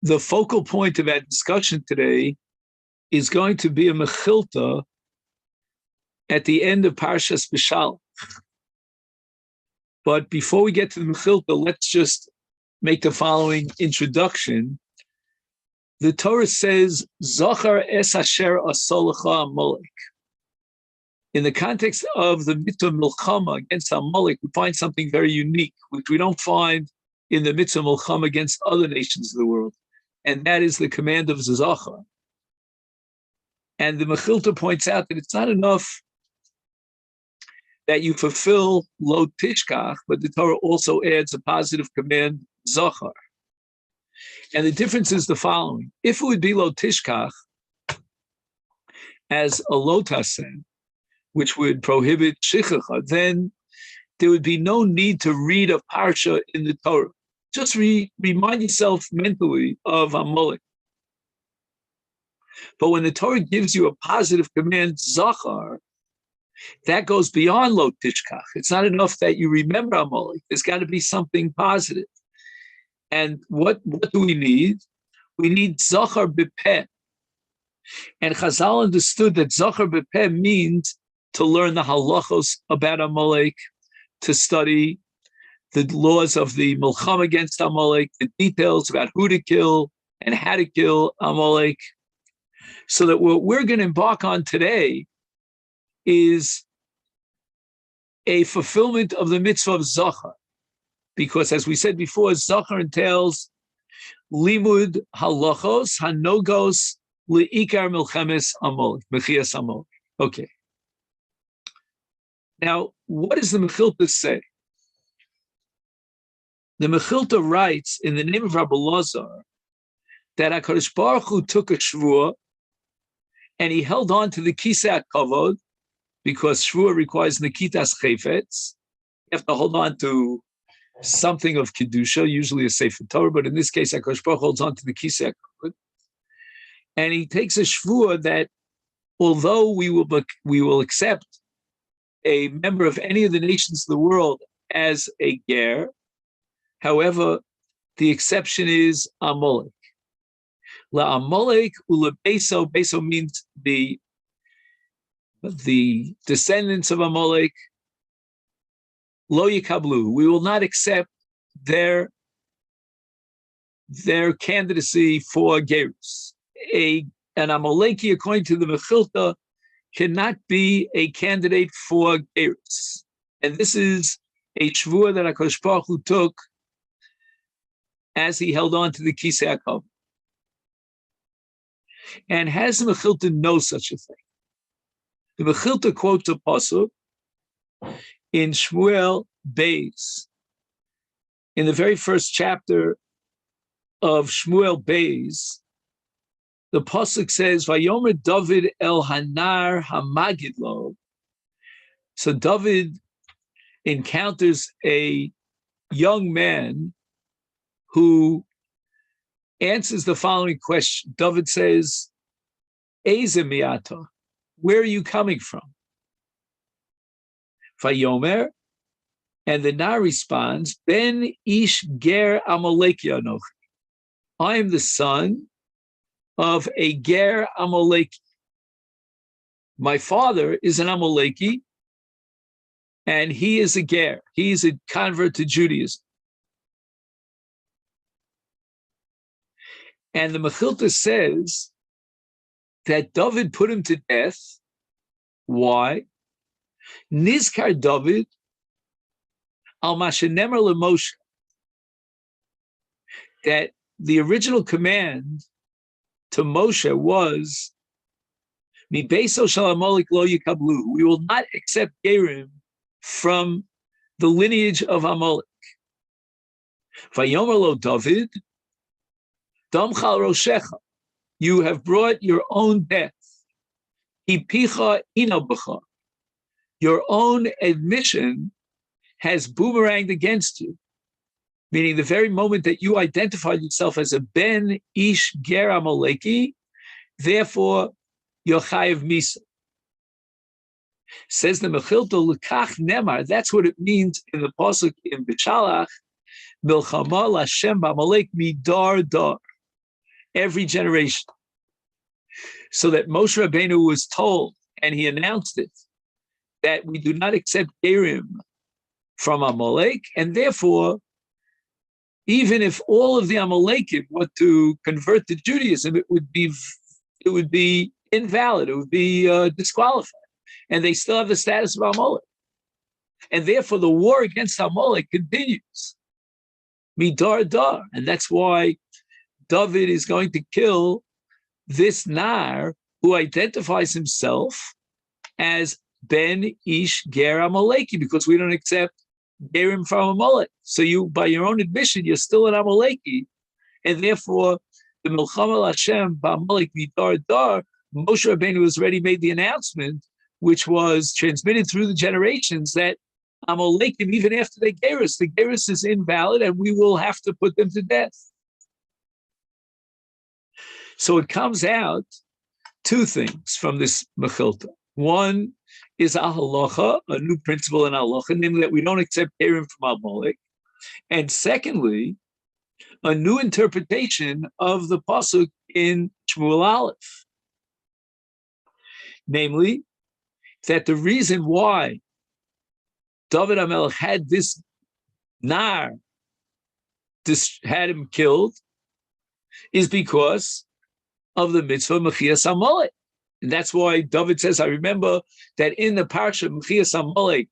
The focal point of our discussion today is going to be a mechilta at the end of Parshas B'Shalach. But before we get to the mechilta, let's just make the following introduction. The Torah says, Zachar es asher asolacha Amalek. In the context of the mitzvah milchama against Amalek, we find something very unique, which we don't find in the mitzvah milchama against other nations of the world, and that is the command of Zachar. And the Mechilta points out that it's not enough that you fulfill lo tishkach, but the Torah also adds a positive command, Zachar. And the difference is the following. If it would be lo tishkach, as a lo taseh, which would prohibit shichacha, then there would be no need to read a parsha in the Torah. Just remind yourself mentally of Amalek. But when the Torah gives you a positive command, Zachar, that goes beyond lo tishkach. It's not enough that you remember Amalek. There's got to be something positive. And what do we need? We need Zachar b'peh. And Chazal understood that Zachar b'peh means to learn the halachos about Amalek, to study the laws of the milchama against Amalek, the details about who to kill and how to kill Amalek. So that what we're going to embark on today is a fulfillment of the mitzvah of Zachar. Because as we said before, Zachar entails limud halachos hanogos leikar milchemes Amalek, mechias Amalek. Okay. Now, what does the Mechilta say? The Mechilta writes in the name of Rabbi Lazar that HaKadosh Baruch Hu took a shvuah and he held on to the kisei kavod because shvuah requires nekitas chayfetz. You have to hold on to something of kedusha, usually a sefer Torah, but in this case, HaKadosh Baruch Hu holds on to the kisei kavod, and he takes a shvuah that although we will accept a member of any of the nations of the world as a ger, however, the exception is Amalek. La Amalek ula beso. Beso means the descendants of Amalek. Lo yikablu. We will not accept their candidacy for gerus. An Amaleki, according to the Mechilta, cannot be a candidate for gerus. And this is a shvuah that HaKadosh Baruch Hu took as he held on to the kisei kavod. And has the Mechilta know such a thing? The Mechilta quotes a pasuk in Shmuel Beis. In the very first chapter of Shmuel Beis, the pasuk says, "Vayomer David el Hanar Hamagidlo." So David encounters a young man who answers the following question. David says, "Eze miata, where are you coming from?" Vayomer, and the Nar responds, "Ben ish ger Amaleki anochi. I am the son of a ger Amaleki. My father is an Amaleki, and he is a ger. He is a convert to Judaism." And the Mechilta says that David put him to death. Why? Nizkar David al mashenemer leMoshe. That the original command to Moshe was, Mi beso shel Amalek lo yikablu. We will not accept gerim from the lineage of Amalek. Vayomer lo David, Damchal Roshecha, you have brought your own death. Hipicha inabacha, your own admission has boomeranged against you. Meaning the very moment that you identified yourself as a Ben Ish Ger Amaleki, therefore you're Chayiv Misa. Says the Mechilta, L'kach Nemar, that's what it means in the pasuk in B'Shalach, Milchama L'Hashem B'Amalek Midar Dar. every generation. So that Moshe Rabbeinu was told, and he announced it, that we do not accept Gerim from Amalek, and therefore, even if all of the Amalekim were to convert to Judaism, it would be invalid, it would be disqualified, and they still have the status of Amalek. And therefore, the war against Amalek continues. Midar dar, and that's why David is going to kill this Nar who identifies himself as Ben Ish Ger Amaleki, because we don't accept Gerim from Amalek. So you, by your own admission, you're still an Amaleki, and therefore the Milchama al Hashem Ba'Amalek Midar dar, Moshe Rabbeinu has already made the announcement, which was transmitted through the generations, that Amalekim, even after the Gerus is invalid, and we will have to put them to death. So it comes out two things from this Mechilta. One is a Halacha, a new principle in Halacha, namely that we don't accept Gerim from Amalek. And secondly, a new interpretation of the Pasuk in Shmuel Aleph. Namely, that the reason why David HaMelech had this Nar, had him killed, is because of the mitzvah Mechias Amalek. And that's why David says, I remember that in the parsha Mechias Amalek,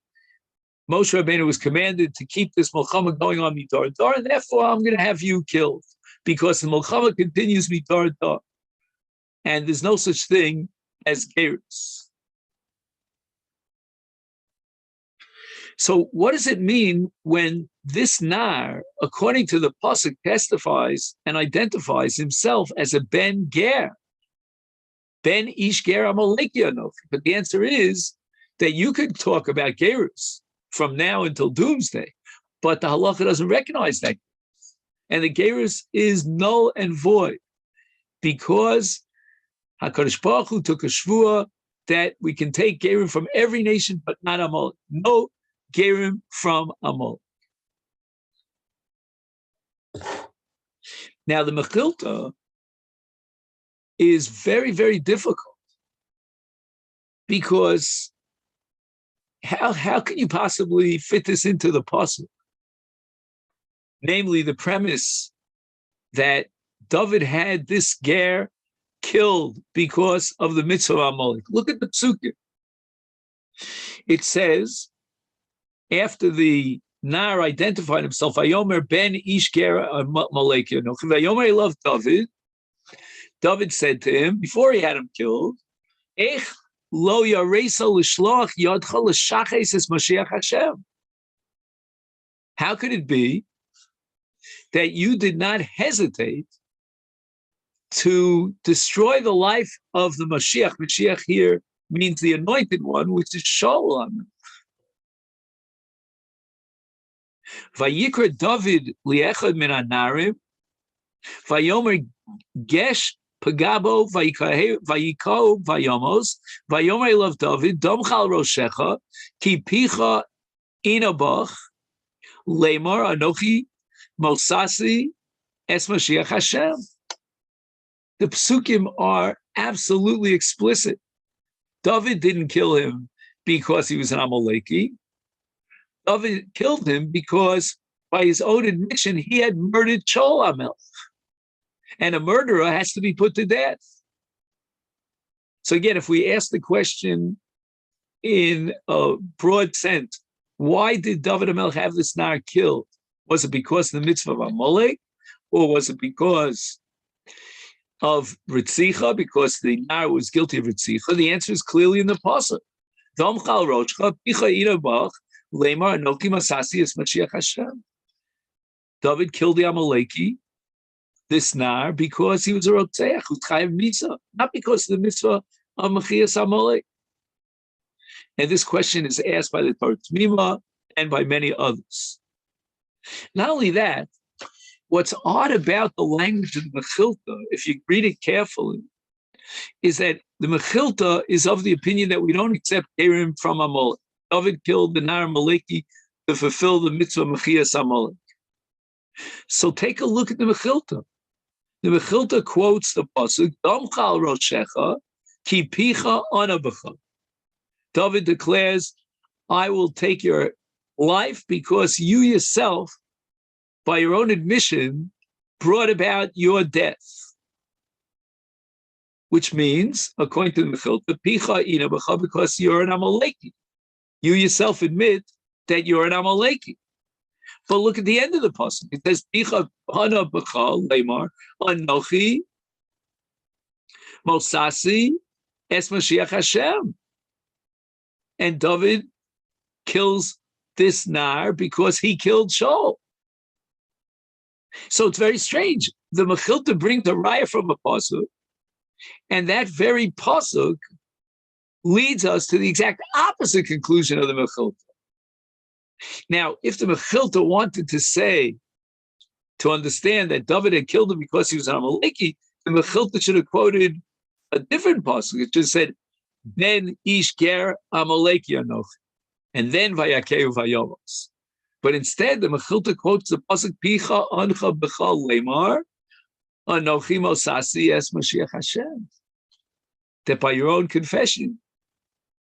Moshe Rabbeinu was commanded to keep this Milchama going on Midar Dar, and therefore I'm going to have you killed, because the Milchama continues Midar Dar. And there's no such thing as Gerus. So what does it mean when this Nar, according to the Pasuk, testifies and identifies himself as a Ben Ger? Ben Ish Ger Amaleki Anochi. But the answer is that you could talk about Gerus from now until doomsday, but the Halacha doesn't recognize that. And the Gerus is null and void, because HaKadosh Baruch Hu took a shvua that we can take Gerim from every nation, but not Amalek. No Gerim from Amalek. Now the Mechilta is very, very difficult, because how can you possibly fit this into the pasuk? Namely, the premise that David had this ger killed because of the mitzvah of Amalek. Look at the psukim. It says, after the Nar identified himself, Vayomer ben ish ger Amalek Anochi, Vayomer loved David. David said to him, before he had him killed, Ech lo yaresa l'shloach yadcha l'shaches es Mashiach Hashem. How could it be that you did not hesitate to destroy the life of the Mashiach? Mashiach here means the anointed one, which is Shaul. Vayikra David liechad min hanarim, vayomer gesh pagabo vayikau vayomos, vayomer lov David domchal roshecha ki picha inabach lemar anochi mosasi es Mashiach Hashem. The psukim are absolutely explicit. David didn't kill him because he was an Amaleki. David killed him because, by his own admission, he had murdered Shaul HaMelech. And a murderer has to be put to death. So again, if we ask the question in a broad sense, why did David HaMelech have this Nar killed? Was it because of the mitzvah of Amalek? Or was it because of Ritzicha, because the Nar was guilty of Ritzicha? The answer is clearly in the pasuk. Domchal roshcha picha inabach lemar anochi masasi es Mashiach Hashem. David killed the Amaleki, this Nar, because he was a Rotzeach, who's chayav misa, not because of the mitzvah of Mechias Amalek. And this question is asked by the Torah Tmima and by many others. Not only that, what's odd about the language of the Mechilta, if you read it carefully, is that the Mechilta is of the opinion that we don't accept Gerim from Amalek. David killed the Nar Amaleki to fulfill the mitzvah Mechias Amalek. So take a look at the Mechilta. The Mechilta quotes the pasuk, "Damchal roshecha, ki picha anabecha." David declares, "I will take your life because you yourself, by your own admission, brought about your death." Which means, according to the Mechilta, picha inabecha, because you're an Amaleki. You yourself admit that you're an Amaleki. But look at the end of the pasuk. It says, "Picha hana b'cha leimar anochi mosasi es Mashiach Hashem." And David kills this Nar because he killed Shaul. So it's very strange. The Mechilta brings a raya from a pasuk, and that very pasuk leads us to the exact opposite conclusion of the Mechilta. Now, if the Mechilta wanted to say, to understand that David had killed him because he was an Amaleki, the Mechilta should have quoted a different pasuk. It just said, "Ben ish ger Amaleki anochi," and then vayakeu vayavos. But instead, the Mechilta quotes the pasuk, "Picha ancha b'chal leimar anochi mosasi es Mashiach Hashem," that by your own confession,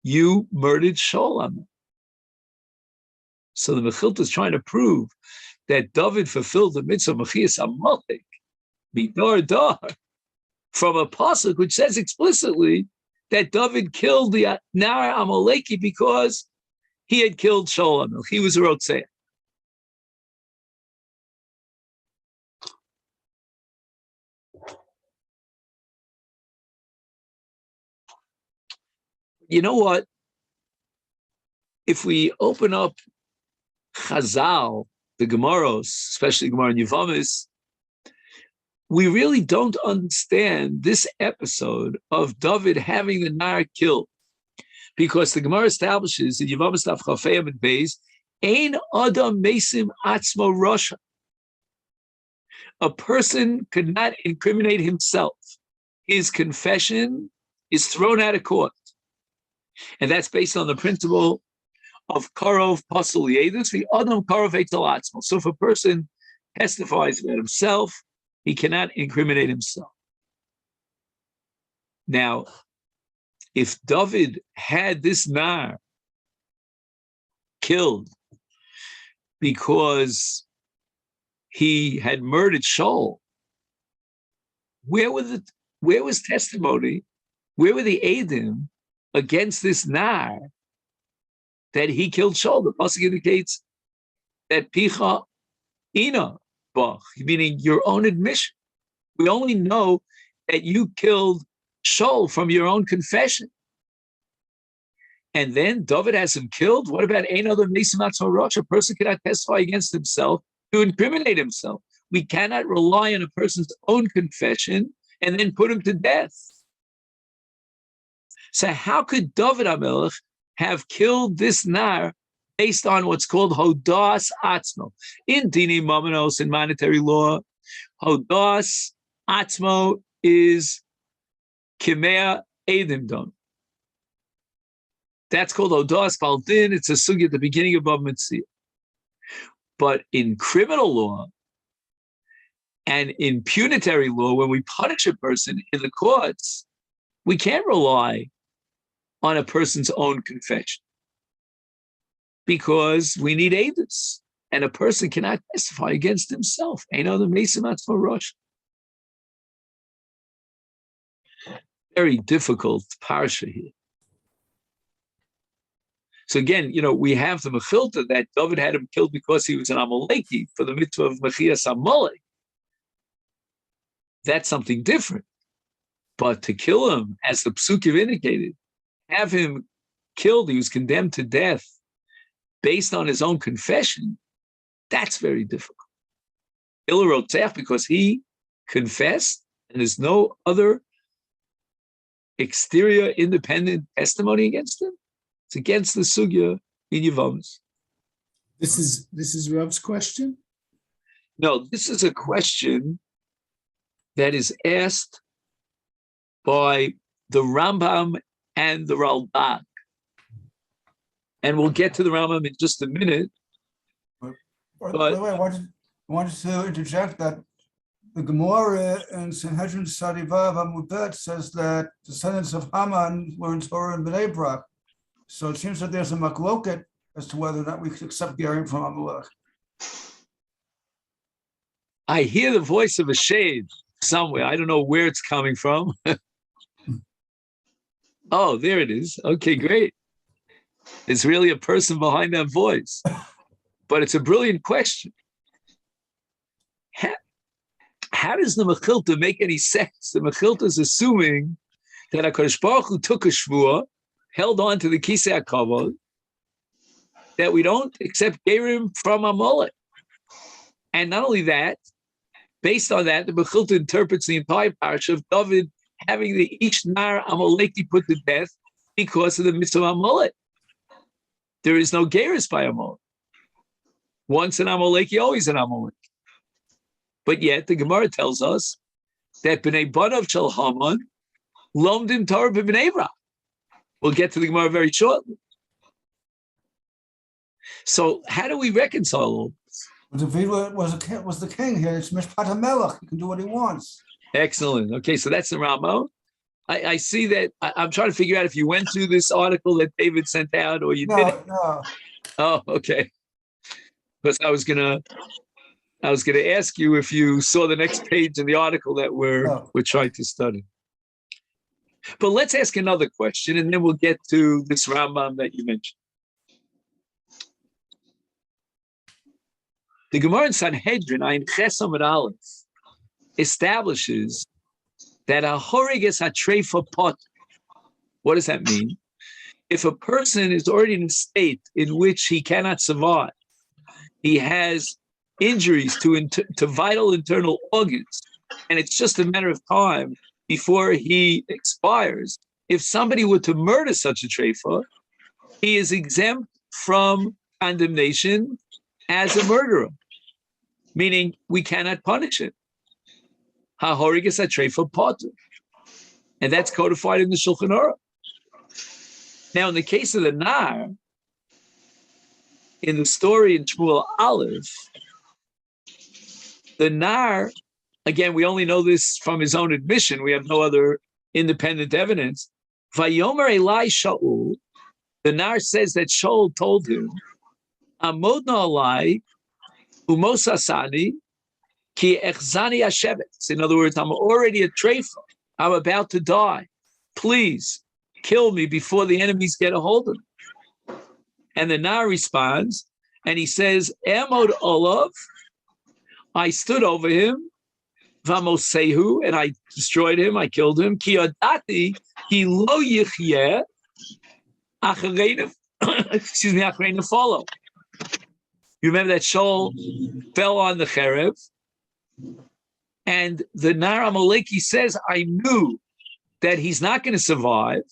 you murdered Shaul. So the Mechilta is trying to prove that David fulfilled the mitzvah Mechias Amalek, Midor Dar, from a pasuk which says explicitly that David killed the Nar Amaleki because he had killed Shaul. He was a Rotzeach. You know what? If we open up Chazal, the Gemaros, especially Gemara in Yevamis, we really don't understand this episode of David having the Nar killed, because the Gemara establishes in Yevamis Daf Chafei and Beis, Ein Adam Mesim Atzmo Rasha. A person could not incriminate himself. His confession is thrown out of court. And that's based on the principle of Karov Pasul Yedus, the Adam Karov Eitel Atzmo. So if a person testifies about himself, he cannot incriminate himself. Now, if David had this Nar killed because he had murdered Shaul, where was testimony? Where were the Eidim against this Nar that he killed Shaul? The pasuk indicates that Picha Ina Bach, meaning your own admission. We only know that you killed Shaul from your own confession. And then David has him killed. What about Ein Adam Mesim Atzmo Rasha? A person cannot testify against himself to incriminate himself. We cannot rely on a person's own confession and then put him to death. So how could David HaMelech have killed this Nar based on what's called Hodas Atzmo? In Dini Mamanos, in monetary law, Hodas Atzmo is Kimea Edim Don. That's called Hodas Baldin. It's a sugi at the beginning of Bava Metzia. But in criminal law and in punitary law, when we punish a person in the courts, we can't rely on a person's own confession because we need edus, and a person cannot testify against himself. Ein Adam Mesim Atzmo Rasha. Very difficult parsha here. So again, we have the Mechilta that David had him killed because he was an Amaleki for the mitzvah of Mechias Amalek. That's something different. But to kill him, as the Psukim indicated, have him killed, he was condemned to death based on his own confession, that's very difficult. Ila Rotzeach, because he confessed and there's no other exterior independent testimony against him. It's against the sugya in Yevamis. This is Rav's question? No, this is a question that is asked by the Rambam and the Ralbag. And we'll get to the Rambam in just a minute. By the way, I wanted to interject that The Gemara in Sanhedrin Sadivav Amud Bet says that descendants of Haman were in Torah and Bnei Brak. So it seems that there's a makloket as to whether or not we could accept Gerim from Amalek. I hear the voice of a shade somewhere. I don't know where it's coming from. Oh, there it is. Okay, great. There's really a person behind that voice. But it's a brilliant question. How does the Mechilta make any sense? The Mechilta is assuming that HaKadosh Baruch Hu took a shvua, held on to the Kisei HaKavod, that we don't accept Gerim from Amalek. And not only that, based on that, the Mechilta interprets the entire parsha of David having the each nar Amaleki put to death because of the mitzvah of Amalek. There is no Geris by Amalek. Once an Amaleki, always an Amalek. But yet the Gemara tells us that Bnei Banav Shel Haman lomdim Torah b'Bnei Brak. We'll get to the Gemara very shortly. So how do we reconcile all this? David was the king here. It's Mishpat HaMelech. He can do what he wants. Excellent. Okay, so that's the Ramo. I see that. I'm trying to figure out if you went through this article that David sent out or you didn't. No. Oh, okay. Because I was gonna ask you if you saw the next page in the article that we're trying to study. But let's ask another question, and then we'll get to this Rambam that you mentioned. The Gemara in Sanhedrin, Ayin Ches Amud Aleph, establishes that a horiges hatreifa pot. What does that mean? If a person is already in a state in which he cannot survive, he has injuries to vital internal organs, and it's just a matter of time before he expires. If somebody were to murder such a treifa, he is exempt from condemnation as a murderer, meaning we cannot punish him. Ha-horiges ha-treifa potter. And that's codified in the Shulchan Aruch. Now, in the case of the Nar, in the story in Shmuel Aleph, the Nar, again, we only know this from his own admission. We have no other independent evidence. Vayomer Elai Shaul, the Nar says that Shaul told him, Amodna alai umosasani ki echzani hashevet. In other words, I'm already a treifa. I'm about to die. Please kill me before the enemies get a hold of me. And the Nar responds, and he says, Emod Olav, I stood over him, Vamosehu, and I destroyed him, I killed him, Ki adati, ki lo yichyeh, achareinu follow. You remember that Shaul fell on the Cherev, and the Nar Amaleki says, I knew that he's not going to survive,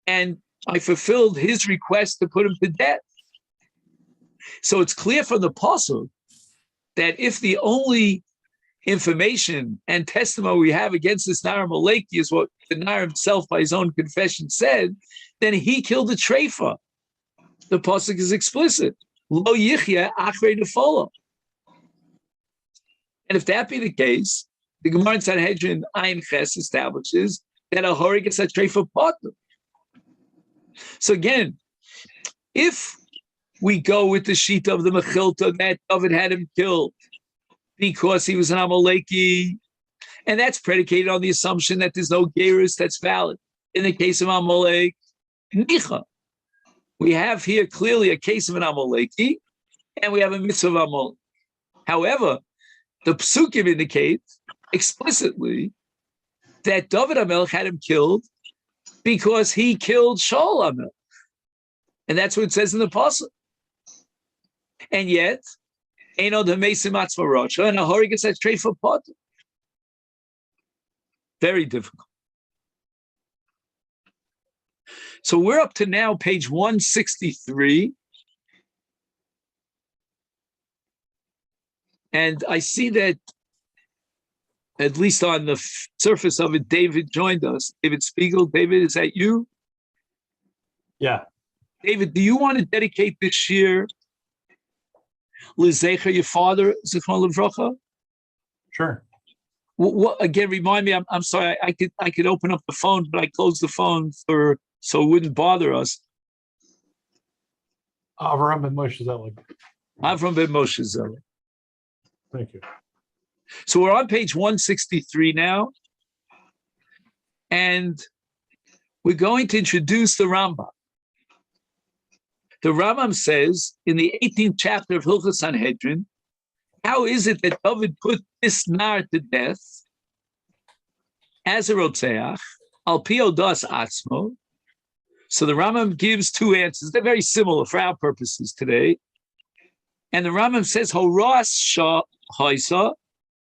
and I fulfilled his request to put him to death. So it's clear from the pasuk that if the only information and testimony we have against this Nar Amaleki is what the Nar himself, by his own confession, said, then he killed a treifa. The pasuk is explicit. Lo yichya achrei nefolo. And if that be the case, the Gemara in Sanhedrin Ayin Ches establishes that a horiges ha-treifa potter. So again, if we go with the sheet of the Mechilta that David had him killed because he was an Amaleki, and that's predicated on the assumption that there's no gerus that's valid. In the case of Amalek, nicha. We have here clearly a case of an Amaleki, and we have a mitzvah of Amalek. However, the psukim indicate explicitly that David HaMelech had him killed because he killed Shaul HaMelech. And that's what it says in the pasuk. And yet, Eino D'Meisim Atzma Rocha, and a horiges ha-treifa potter. Very difficult. So we're up to now page 163. And I see that, at least on the surface of it, David joined us. David Spiegel. David, is that you? Yeah. David, do you want to dedicate this year L'Zecher, your father, Zichron Livrocha? Sure. What again? Remind me. I'm sorry. I could open up the phone, but I closed the phone so it wouldn't bother us. Avram and Moshe Zelig. Avram ben Moshe Zelig. Thank you. So we're on page 163 now, and we're going to introduce the Rambam. The Rambam says in the 18th chapter of Hilchos Sanhedrin, how is it that David put this nar to death as a rotzeach, al pi odas atzmo? So the Rambam gives two answers. They're very similar for our purposes today. And the Rambam says, Horas shah haisa,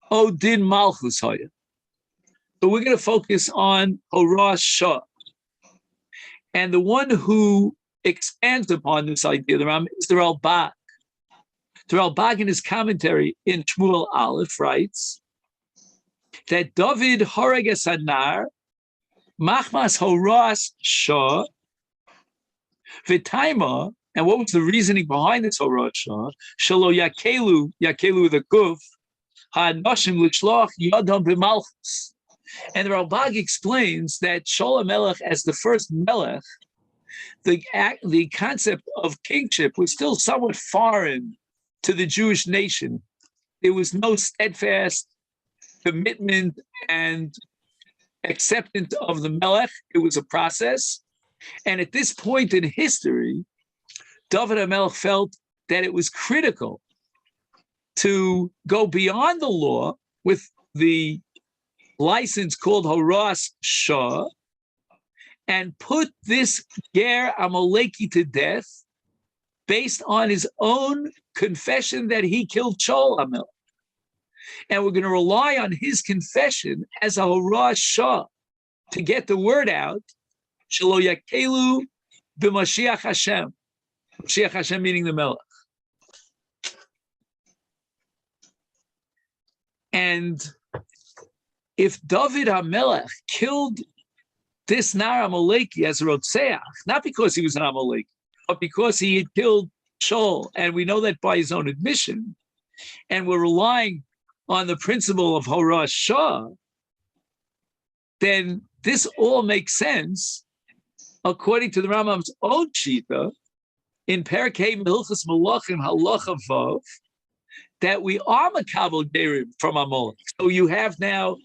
o din malchus haya. So we're going to focus on Horas shah. And the one who expands upon this idea, the Rambam, is the Ralbag. The Ralbag in his commentary in Shmuel Aleph writes that David harag es hanar, machmas Horas shah, v'taima, and what was the reasoning behind this Horas shah? Shelo yakelu with a kuf, ha'anoshim l'shloch yadam b'malchus. And the Ralbag explains that Shaul HaMelech, as the first Melech, the concept of kingship was still somewhat foreign to the Jewish nation. There was no steadfast commitment and acceptance of the Melech. It was a process. And at this point in history, David HaMelech felt that it was critical to go beyond the law with the license called Horas Shah and put this Ger Amaleki to death based on his own confession that he killed Shaul HaMelech. And we're going to rely on his confession as a Horas Shah to get the word out, Shelo yakelu b'Mashiach Hashem. Mashiach Hashem meaning the Melech. And if David HaMelech killed this Nar Amaleki as a Rotzeach, not because he was an Amaleki, but because he had killed Shaul, and we know that by his own admission, and we're relying on the principle of Horas Shah, then this all makes sense according to the Rambam's own shita in Perkei Hilchos Malachim Halacha Vav, that we are makabel gerim from Amalek. So you have now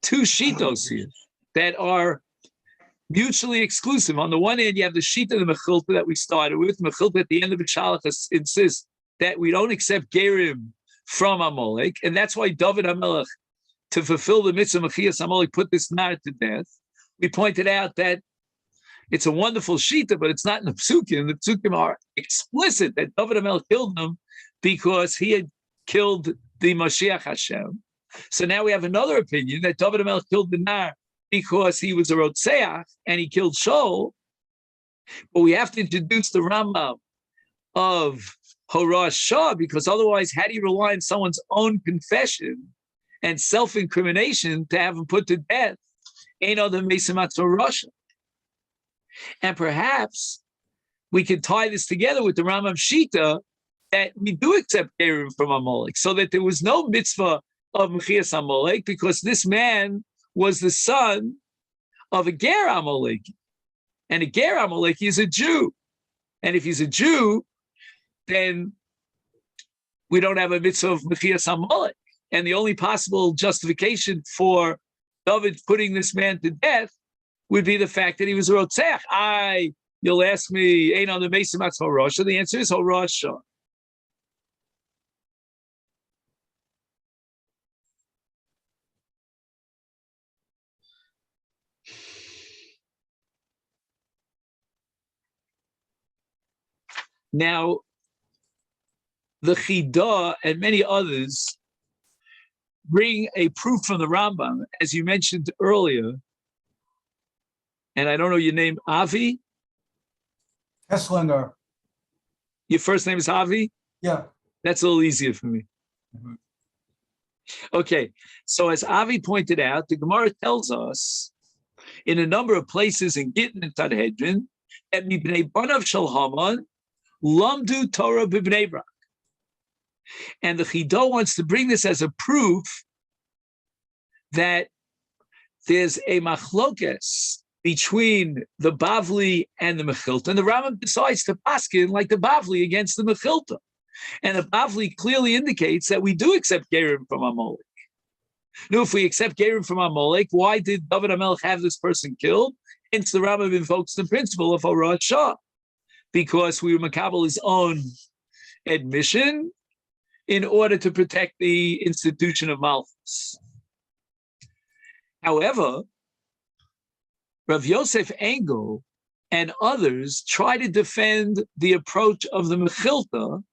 two shitos here that are mutually exclusive. On the one hand, you have the shita, the mechilta that we started with. Mechilta at the end of the Halacha insists that we don't accept gerim from Amalek, and that's why David HaMelech, to fulfill the mitzvah Mechias Amalek, put this nar to death. We pointed out that it's a wonderful shita, but it's not in the psukim. The psukim are explicit that David HaMelech killed him because he had killed the Mashiach Hashem. So now we have another opinion that David HaMelech killed the nar because he was a Rotzeach and he killed Shaul. But we have to introduce the Rambam of Horas Shah, because otherwise, how do you rely on someone's own confession and self-incrimination to have him put to death? Ain't other Mesamat Russia. And perhaps we could tie this together with the Rambam Shita that we do accept Gerim from Amalek, so that there was no mitzvah of Mechias Amalek because this man was the son of a Ger Amaleki. And a Ger Amaleki is a Jew. And if he's a Jew, then we don't have a mitzvah of Mechias Amalek. And the only possible justification for David putting this man to death would be the fact that he was a Rotzeach. You'll ask me, ain't on the Mesim Atz Horas Shah? The answer is Horas Shah. Now, the Chidah and many others bring a proof from the Rambam, as you mentioned earlier. And I don't know your name, Avi? Hesslinger. Your first name is Avi? Yeah. That's a little easier for me. Okay, so as Avi pointed out, the Gemara tells us in a number of places in Gittin and Sanhedrin that Mibnei Banav Shel Haman Lamdu Torah b'Bnei Brak. And the Chidah wants to bring this as a proof that there's a machlokes between the Bavli and the Mechilta, and the Rambam decides to paskin like the Bavli against the Mechilta. And the Bavli clearly indicates that we do accept Gerim from Amalek. Now, if we accept Gerim from Amalek, why did David HaMelech have this person killed? Hence, the Rambam invokes the principle of Horat Shah, because we were makabel his own admission in order to protect the institution of Malchus. However, Rav Yosef Engel and others try to defend the approach of the Mechilta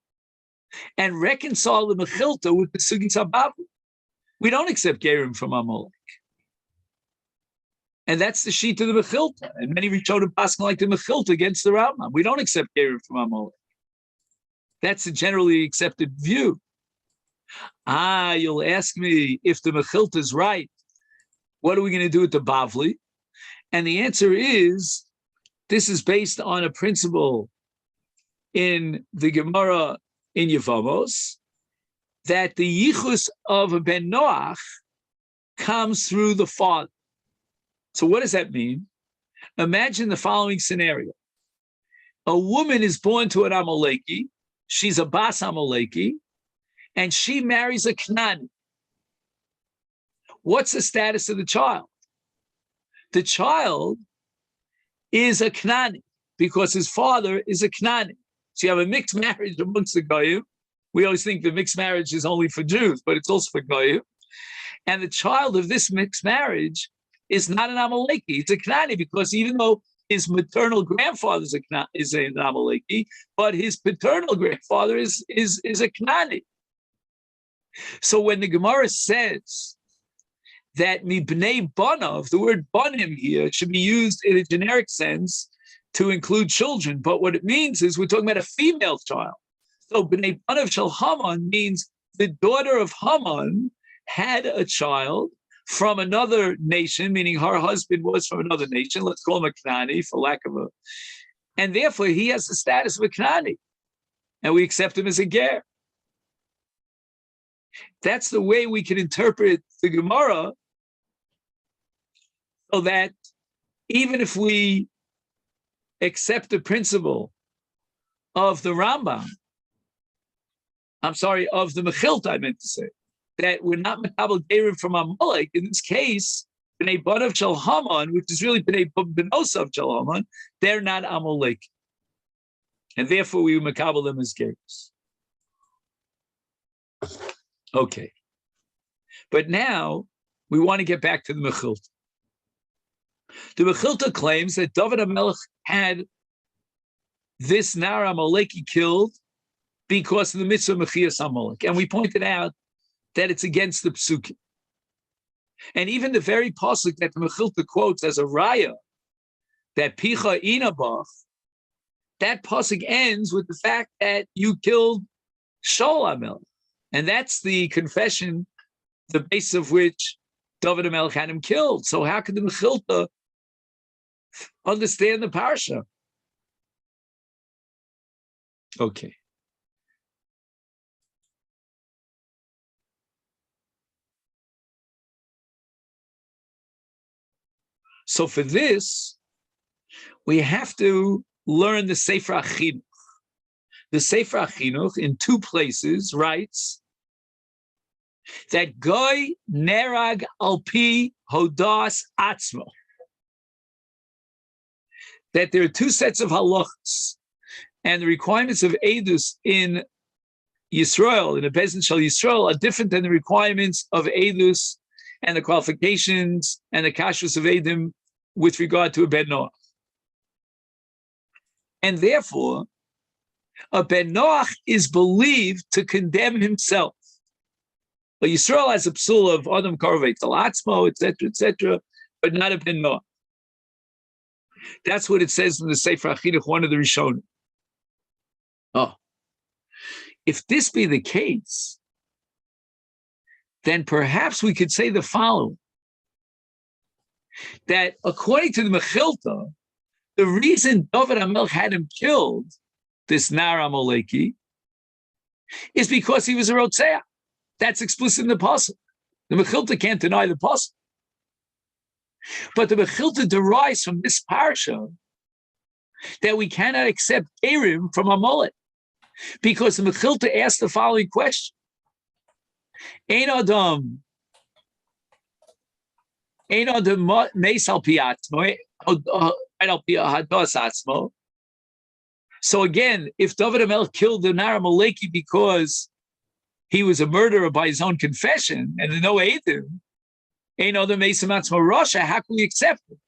and reconcile the Mechilta with the Sugis HaBavli. We don't accept Gerim from Amalek. And that's the sheet of the Mechilta. And many Rishonim pass like the Mechilta against the Rambam. We don't accept Gerim from Amalek. That's a generally accepted view. You'll ask me, if the Mechilta is right, what are we going to do with the Bavli? And the answer is, this is based on a principle in the Gemara in Yevamos, that the yichus of a ben Noach comes through the father. So what does that mean? Imagine the following scenario. A woman is born to an Amaleki, she's a Bas Amaleki, and she marries a Knani. What's the status of the child? The child is a Knani because his father is a Knani. So you have a mixed marriage amongst the Goyim. We always think the mixed marriage is only for Jews, but it's also for Goyim. And the child of this mixed marriage is not an Amaleki. It's a Knani because even though his maternal grandfather is an Amaleki, but his paternal grandfather is a Knani. So when the Gemara says that mibnei banav, the word banim here should be used in a generic sense to include children, but what it means is we're talking about a female child. So bnei banav shel Haman means the daughter of Haman had a child from another nation, meaning her husband was from another nation. Let's call him a Knani for lack of a, and therefore he has the status of a Knani, and we accept him as a ger. That's the way we can interpret the Gemara, so that even if we accept the principle of the Rambam, of the Mechilta, I meant to say, that we're not Makabel Gerim from Amalek, in this case, B'nai Banav Shel Haman, which is really B'nai Benosav Shel Haman, they're not Amalek. And therefore we Makabel them as Gerims. Okay. But now we want to get back to the Mechilta. The Mechilta claims that David HaMelech had this Nar Amaleki killed because of the mitzvah Mechias Amalek. And we pointed out that it's against the Psukim. And even the very pasuk that the Mechilta quotes as a raya, that Picha Inabach, that pasuk ends with the fact that you killed Shaul HaMelech. And that's the confession, the base of which David HaMelech had him killed. So how could the Mechilta understand the parsha? Okay. So for this, we have to learn the Sefer HaChinuch. The Sefer HaChinuch in two places writes that Goy nerag al pi hodas atzmo. That there are two sets of halachas, and the requirements of Eidus in Yisrael, in a Beis Shel Yisrael, are different than the requirements of Eidus and the qualifications and the kashrus of Eidim with regard to a Ben Noach. And therefore, a Ben Noach is believed to condemn himself. But Yisrael has a psul of Adam Karvei Talatzmo, etc., but not a Ben Noach. That's what it says in the Sefer HaChinuch, one of the Rishonim. Oh, if this be the case, then perhaps we could say the following, that according to the Mechilta, the reason David HaMelech had him killed, this Nar Amaleki, is because he was a Rotzeach. That's explicit in the pasuk. The Mechilta can't deny the pasuk. But the Mechilta derives from this parsha that we cannot accept Gerim from Amalek, because the Mechilta asked the following question: Ein Adam meis al pi atzmo, al pi hadas atzmo. So again, if David HaMelech killed the Nar Amaleki because he was a murderer by his own confession and no Eidim, Ein Adam meis al atzmo rasha, how can we accept it?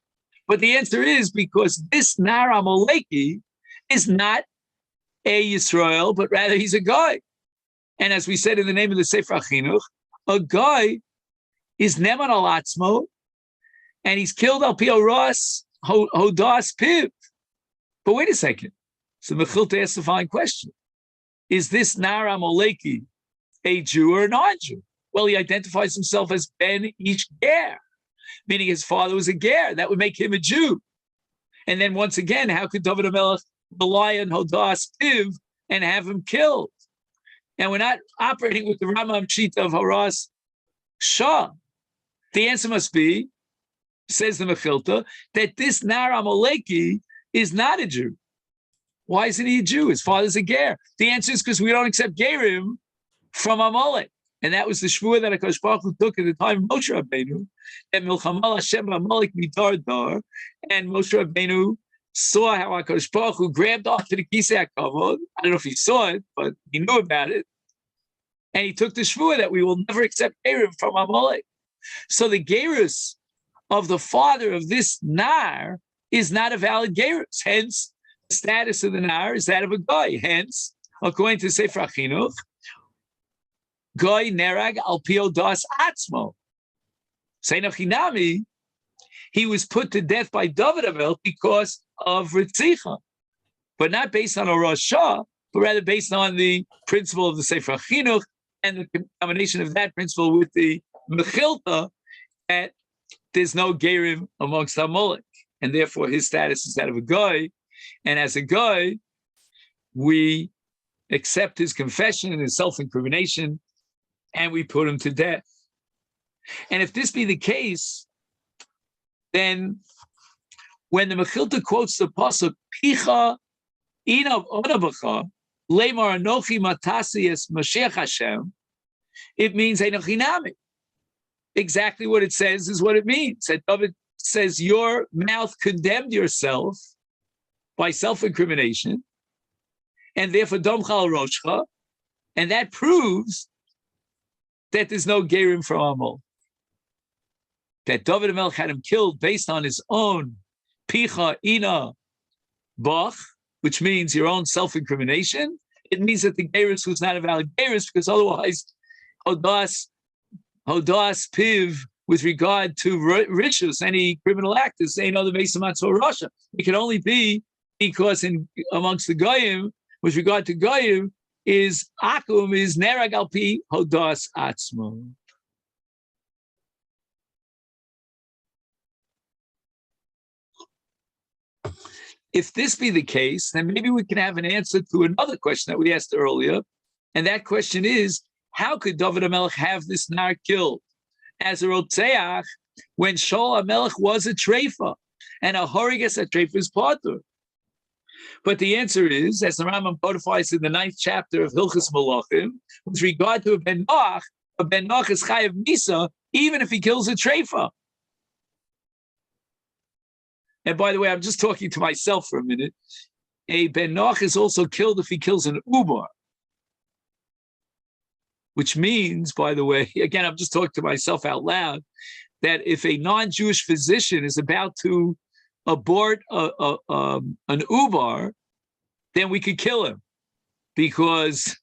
But the answer is because this Nar Amaleki is not a Yisrael, but rather he's a guy. And as we said in the name of the Sefer Chinuch, a guy is Neman al Atzmo, and he's killed al pi oras hodas piv. But wait a second. So Mechilta asks the following question: is this Nar Amaleki a Jew or a non-Jew? Well, he identifies himself as Ben Ish Ger, meaning his father was a Ger. That would make him a Jew. And then once again, how could David HaMelech rely on hodas piv and have him killed? And we're not operating with the Rambam Shita of Horas Shah. The answer must be, says the Mechilta, that this Nar Amaleki is not a Jew. Why isn't he a Jew? His father's a Ger. The answer is because we don't accept Gerim from Amalek. And that was the shvuah that HaKadosh Baruch Hu took at the time of Moshe Rabbeinu, that Milchamal Hashem Amalek midar dar, and Moshe Rabbeinu saw how HaKadosh Baruch Hu grabbed off to the Kisei HaKavod. I don't know if he saw it, but he knew about it. And he took the shvuah that we will never accept Gerim from Amalek. So the Gerus of the father of this Nar is not a valid Gerus. Hence, the status of the Nar is that of a guy. Hence, according to Sefer Chinuch, Goy nerag al pio das atzmo. Seinachinami, he was put to death by David HaMelech because of Ritzicha, but not based on a Rasha, but rather based on the principle of the Sefer Chinuch and the combination of that principle with the Mechilta, that there's no Gerim amongst Amalek, and therefore his status is that of a guy. And as a guy, we accept his confession and his self-incrimination, and we put him to death. And if this be the case, then when the Mechilta quotes the pasuk Picha Inav Onabacha Lemar Anochi Matasi Es Mashiach Hashem, it means Einochinami. Exactly what it says is what it means. That David says, your mouth condemned yourself by self-incrimination, and therefore Domchal Roshcha, and that proves that there's no Gerim for Amal. That David HaMelech had him killed based on his own Picha Ina Bach, which means your own self-incrimination. It means that the Geris was not a valid Geris, because otherwise Hodas Piv, with regard to rishus, any criminal act, is saying other Mesamatz or Russia. It can only be because amongst the Goyim, with regard to Goyim, is Akum is Nerag al pi Hodas Atzmo. If this be the case, then maybe we can have an answer to another question that we asked earlier, and that question is, how could David HaMelech have this Nar killed as a Rotzeach when Shaul HaMelech was a treifa, and a horigas a treifa is patur? But the answer is, as the Rambam codifies in the 9th chapter of Hilchos Malachim, with regard to a Ben Noach is chayav misa, even if he kills a treifa. And by the way, I'm just talking to myself for a minute. A Ben Noach is also killed if he kills an ubar. Which means, by the way, again, I'm just talking to myself out loud, that if a non-Jewish physician is about to abort an ubar, then we could kill him, because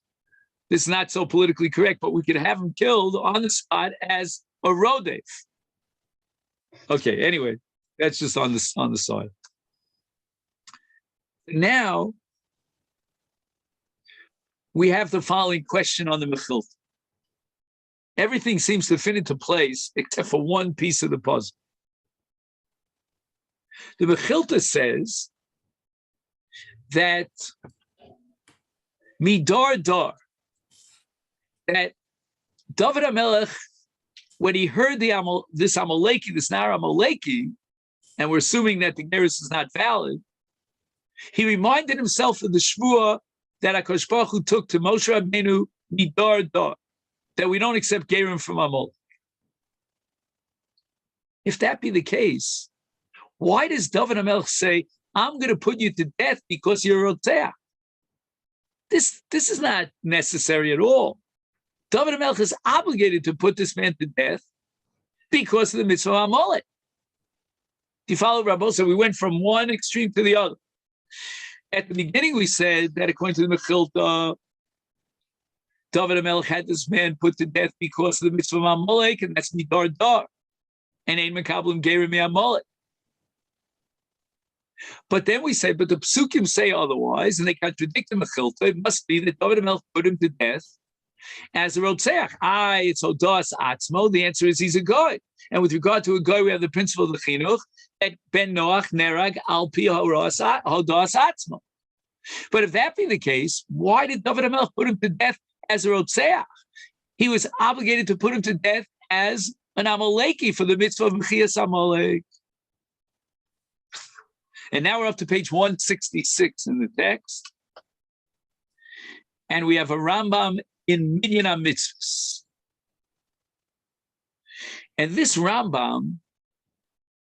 this is not so politically correct, but we could have him killed on the spot as a rodef. Okay, anyway, that's just on the side. Now, we have the following question on the Mechilta. Everything seems to fit into place except for one piece of the puzzle. The Mechilta says that midar dar, that David HaMelech when he heard this Amaleki, this Nar Amaleki, and we're assuming that the Gerus is not valid, he reminded himself of the Shvuah that HaKadosh Baruch Hu took to Moshe Rabbeinu midar dar, that we don't accept Gerim from Amalek. If that be the case, why does David HaMelech say, I'm going to put you to death because you're a Rotzeach? This is not necessary at all. David HaMelech is obligated to put this man to death because of the mitzvah of Amalek. Do you follow, Rabbi? So we went from one extreme to the other. At the beginning, we said that according to the Mechilta, David HaMelech had this man put to death because of the mitzvah of Amalek, and that's midar dar. And ein mekablim gerim Amalek. But then we say, but the Psukim say otherwise, and they contradict the Mechilta. It must be that David HaMelech put him to death as a Rotzeach. It's Hodas Atzmo. The answer is he's a guy. And with regard to a guy, we have the principle of the Chinuch that Ben Noach Nerag Al Pi Hodas Atzmo. But if that be the case, why did David HaMelech put him to death as a Rotzeach? He was obligated to put him to death as an Amaleki for the mitzvah of Mechias Amalek. And now we're up to page 166 in the text. And we have a Rambam in Minyan HaMitzvahs. And this Rambam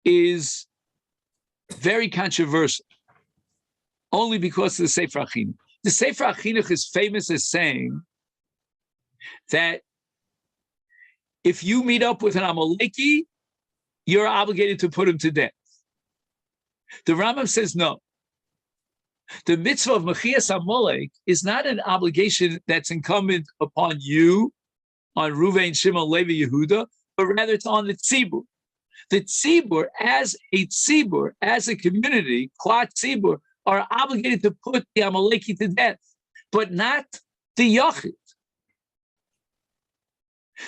is very controversial, only because of the Sefer HaChinuch. The Sefer HaChinuch is famous as saying that if you meet up with an Amaleki, you're obligated to put him to death. The Rambam says no. The mitzvah of Mechias Amalek is not an obligation that's incumbent upon you, on Ruvain, Shimon, Levi, Yehuda, but rather it's on the tzibur. The tzibur, as a community, klal tzibur, are obligated to put the Amaleki to death, but not the Yachid.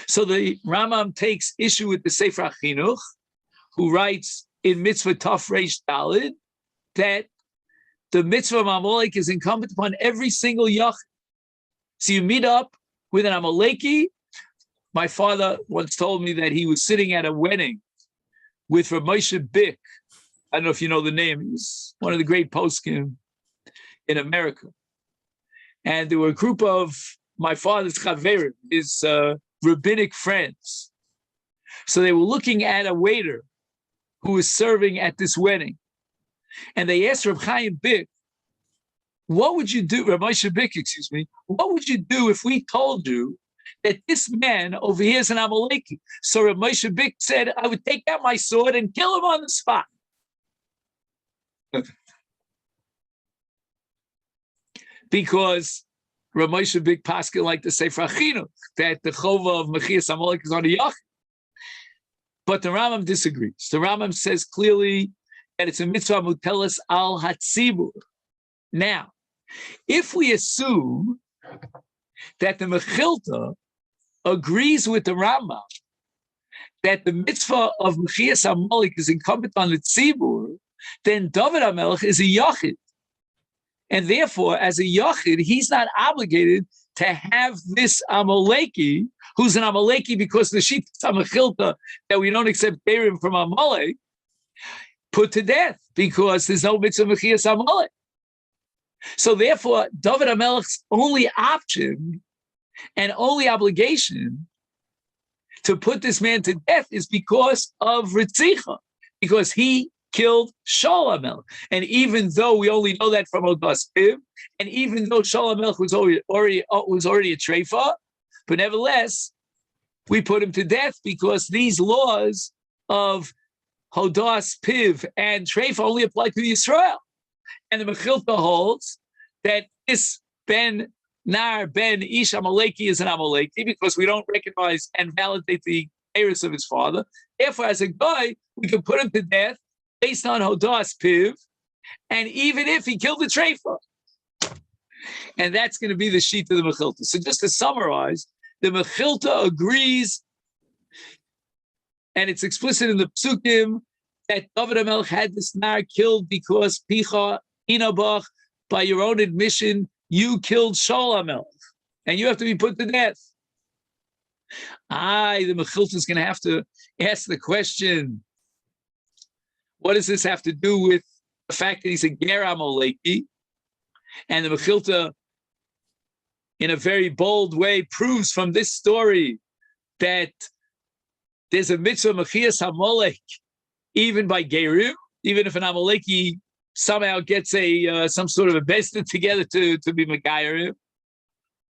So the Rambam takes issue with the Sefer HaChinuch, who writes in Mitzvah Taf Reish Daled that the mitzvah of Amalek is incumbent upon every single Yachid. So you meet up with an Amaleki. My father once told me that he was sitting at a wedding with Rav Moshe Bick. I don't know if you know the name. He was one of the great poskim in America. And there were a group of my father's chaverim, his rabbinic friends. So they were looking at a waiter who was serving at this wedding. And they asked Rav Chaim Bick, what would you do, Rav Moshe Bick, excuse me, what would you do if we told you that this man over here is an Amaleki? So Rav Moshe Bick said, I would take out my sword and kill him on the spot. Because Rav Moshe Bick Paskin like to say for Achinu, that the chova of Mechias Amalek is on the Yachid. But the Rambam disagrees. The Rambam says clearly that it's a mitzvah mutelas al hatzibur. Now, if we assume that the Mechilta agrees with the Rambam that the mitzvah of Mechias Amalek is incumbent on the tzibur, then David HaMelech is a Yachid. And therefore, as a Yachid, he's not obligated to have this Amaleki, who's an Amaleki because the Shita Mechilta that we don't accept Berim from Amalek, put to death because there's no mitzvah Mechias Amalek. So therefore, David HaMelech's only option and only obligation to put this man to death is because of Ritzicha, because he killed Shaul HaMelech. And even though we only know that from Odas Piv, and even though Shaul HaMelech was already a treifa, but nevertheless, we put him to death because these laws of Hodas Piv and treifa only apply to Yisrael. And the Mechilta holds that this Ben Nar Ben Ish Amaleki is an Amaleki because we don't recognize and validate the heiress of his father. Therefore, as a guy, we can put him to death based on Hodas Piv, and even if he killed the treifa. And that's going to be the sheet of the Mechilta. So just to summarize, the Mechilta agrees, and it's explicit in the Psukim, that David HaMelech had this Nar killed because Picha Inabach, by your own admission, you killed Shaul HaMelech, and you have to be put to death. The Mechilta is going to have to ask the question, what does this have to do with the fact that he's a Ger Amaleki? And the Mechilta, in a very bold way, proves from this story that there's a mitzvah Mechias Amalek, even by Gerim, even if an Amaleki somehow gets some sort of a bested together to be Megayerim.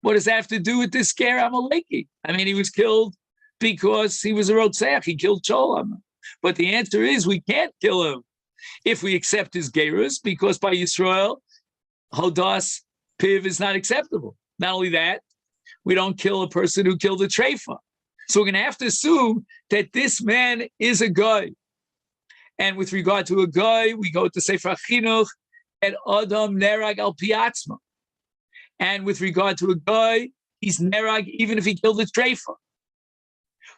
What does that have to do with this Ger Amaleki? I mean, he was killed because he was a Rotzeach. He killed Sholem. But the answer is we can't kill him if we accept his Gerus, because by Yisrael, Hodas Piv is not acceptable. Not only that, we don't kill a person who killed a Treifa. So we're going to have to assume that this man is a guy. And with regard to a guy, we go to Sefer Chinuch at Adam Nerag al Piatzma. And with regard to a guy, he's Nerag even if he killed a Treifa.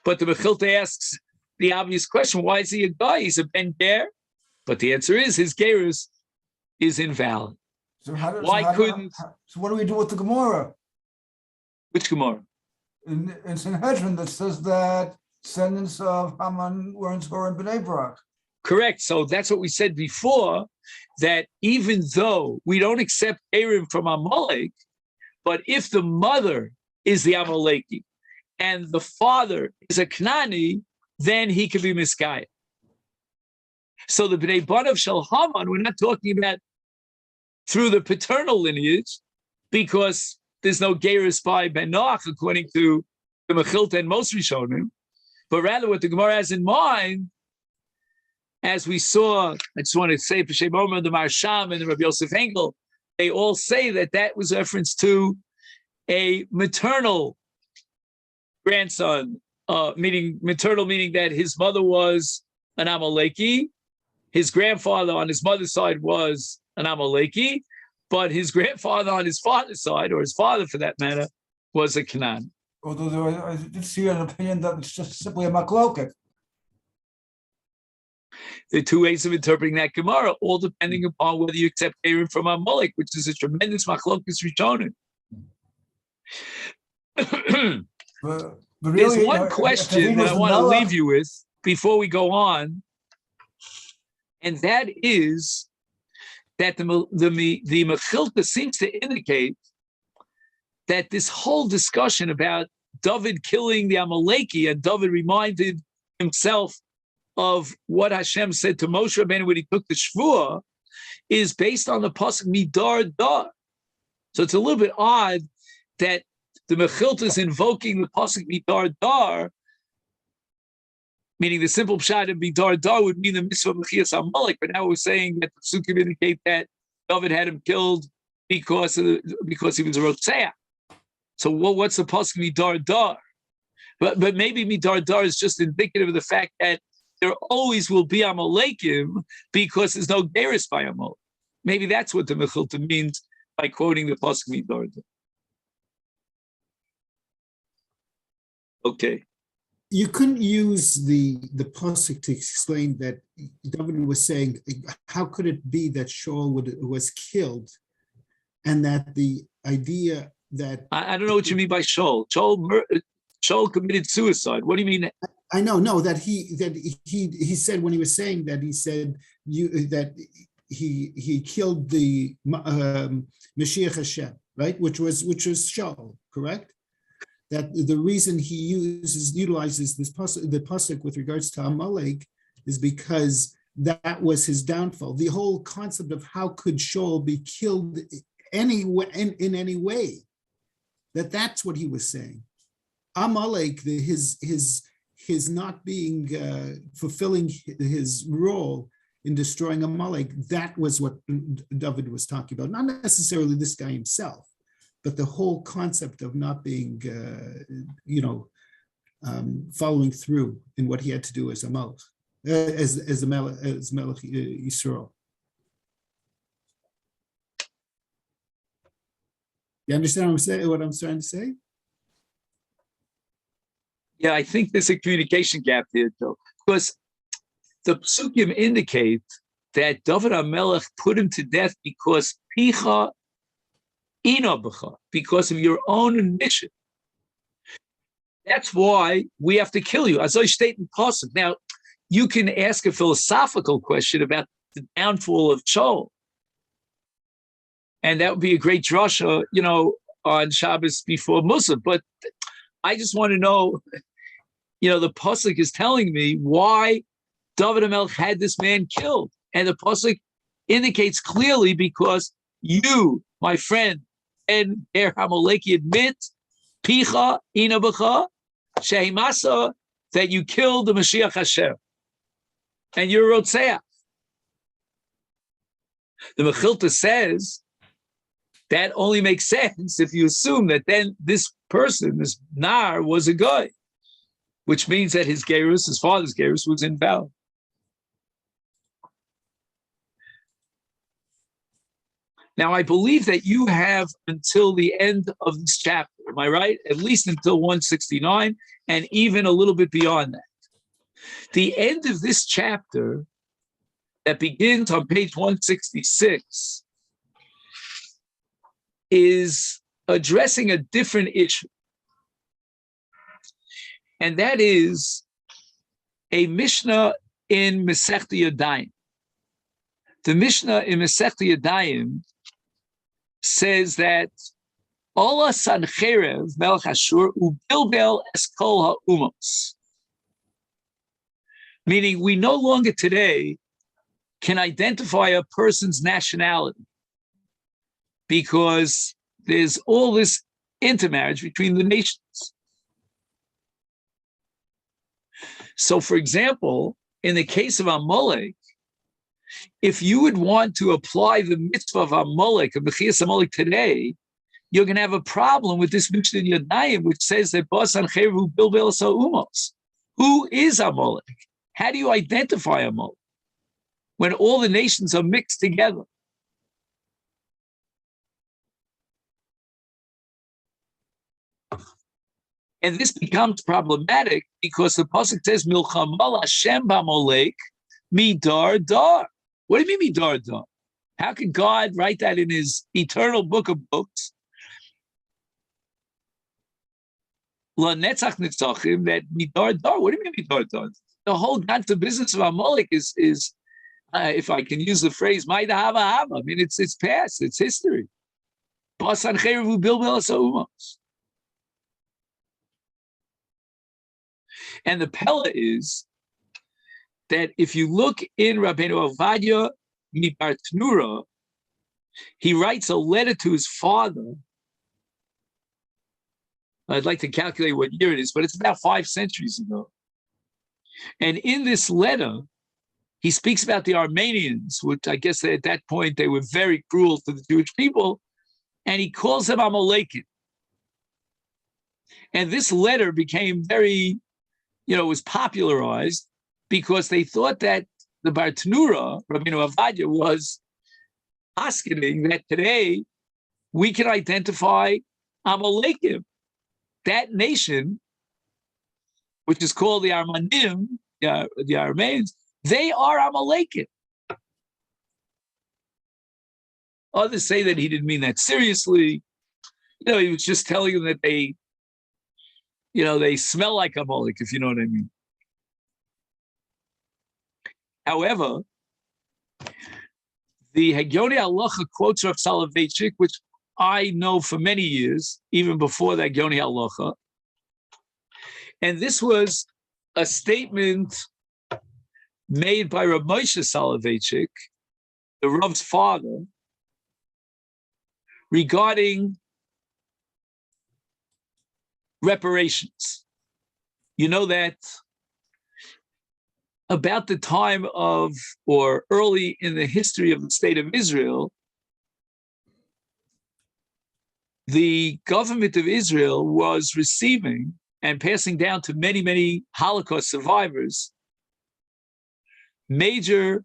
But the Mechilta asks the obvious question, why is he a guy? He's a Ben Ger. But the answer is his Gerus is invalid. So what do we do with the Gemara? Which Gemara? In Sanhedrin that says that descendants of Haman were in Torah and Bnei Brak. Correct. So that's what we said before, that even though we don't accept Aaron from Amalek, but if the mother is the Amaleki and the father is a Knani, then he can be Miskaya. So the Bnei Banav Shel Haman, we're not talking about through the paternal lineage, because there's no Geirus by Ben Noach, according to the Mechilta and most Rishonim, but rather what the Gemara has in mind, as we saw, I just want to say, Peshem Omer, the Marsham, and the Rabbi Yosef Engel, they all say that that was a reference to a maternal grandson, meaning that his mother was an Amaleki, his grandfather on his mother's side was an Amaleki, but his grandfather on his father's side, or his father for that matter, was a Canaan. Although I did see an opinion that it's just simply a makloket. There are two ways of interpreting that Gemara, all depending upon whether you accept Aaron from Amalek, which is a tremendous machlokas rishonim. But There's really, one question that I want to leave you with before we go on, and that is that the Mechilta seems to indicate that this whole discussion about David killing the Amaleki, and David reminded himself of what Hashem said to Moshe Rabbeinu when he took the Shvuah, is based on the pasuk Midar Dar. So it's a little bit odd that the Mechilta is invoking the pasuk Midar Dar, meaning the simple pshat of Midar Dar would mean the mitzvah of Mechias Amalek, but now we're saying that the psukim indicate that David had him killed because he was a Rotzeach. So what's the pasuk Midar Dar? But maybe Midar Dar is just indicative of the fact that there always will be Amalekim because there's no Geris by Amalek. Maybe that's what the Mechilta means by quoting the pasuk Midar Dar. Okay. You couldn't use the pasuk to explain that David was saying, how could it be that Shaul was killed, and that the idea that I don't know what you mean by Shaul. Shaul committed suicide. What do you mean? I know that he said when he was saying that, he said that he killed the Mashiach Hashem, right? Which was Shaul, correct? That the reason he utilizes the pasuk with regards to Amalek is because that was his downfall. The whole concept of how could Shaul be killed in any way, that's what he was saying. Amalek, his not being fulfilling his role in destroying Amalek, that was what David was talking about. Not necessarily this guy himself, but the whole concept of not being, following through in what he had to do as a Melech, as Melech Yisrael. You understand what I'm trying to say? Yeah, I think there's a communication gap here, Joe, because the psukim indicate that David HaMelech put him to death because picha ina b'cha, because of your own admission. That's why we have to kill you. As I state in Pasuk. Now, you can ask a philosophical question about the downfall of Shaul. And that would be a great drasha, on Shabbos before Musa. But I just want to know, the Pasuk is telling me why David HaMelech had this man killed. And the Pasuk indicates clearly because you, my friend, and Er Hamaleki admit, Picha Inabacha, Shehimasa, that you killed the Mashiach Hashem. And you're Rotzeach. The Mechilta says that only makes sense if you assume that then this person, this Nar, was a guy, which means that his gerus, his father's gerus, was invalid. Now, I believe that you have until the end of this chapter, am I right? At least until 169, and even a little bit beyond that. The end of this chapter that begins on page 166 is addressing a different issue. And that is a Mishnah in Masechta Yadayim. The Mishnah in Masechta Yadayim says that Ola Sancherev Melech Ashur ubilbel es kol ha'umos. Meaning we no longer today can identify a person's nationality because there's all this intermarriage between the nations. So, for example, in the case of Amalek, if you would want to apply the mitzvah of Amalek, of Mechias Amalek today, you're going to have a problem with this Mishnah in Yadayim, which says that Basan Cheru Bilbel Sa'umos. Who is Amalek? How do you identify Amalek when all the nations are mixed together? And this becomes problematic because the pasuk says Milchamal Hashem b'Amalek midar dar. What do you mean midar dar? How can God write that in His eternal book of books? La netzach nitzachim, that midar dar. What do you mean midar dar? The whole concept business of Amalek is if I can use the phrase "Ma'ida hava hava." I mean, it's past, it's history. Basan cherevu bilbel sa'umos. And the Pella is that if you look in Rabbeinu Ovadia Mibar Tnura, he writes a letter to his father. I'd like to calculate what year it is, but it's about 5 centuries ago. And in this letter, he speaks about the Armenians, which I guess at that point they were very cruel to the Jewish people, and he calls them Amalekim. And this letter became very, was popularized because they thought that the Bartanura, Rabbeinu Ovadia, was asking that today we can identify Amalekim, that nation, which is called the Armanim, the Armenians, they are Amalekim. Others say that he didn't mean that seriously. He was just telling them that they smell like Amalek, if you know what I mean. However, the Hegyonei Halacha quotes Rav Soloveitchik, which I know for many years, even before the Hegyonei Halacha. And this was a statement made by Rav Moshe Soloveitchik, the Rav's father, regarding reparations. You know that about the time of, or early in the history of the state of Israel, the government of Israel was receiving and passing down to many, many Holocaust survivors major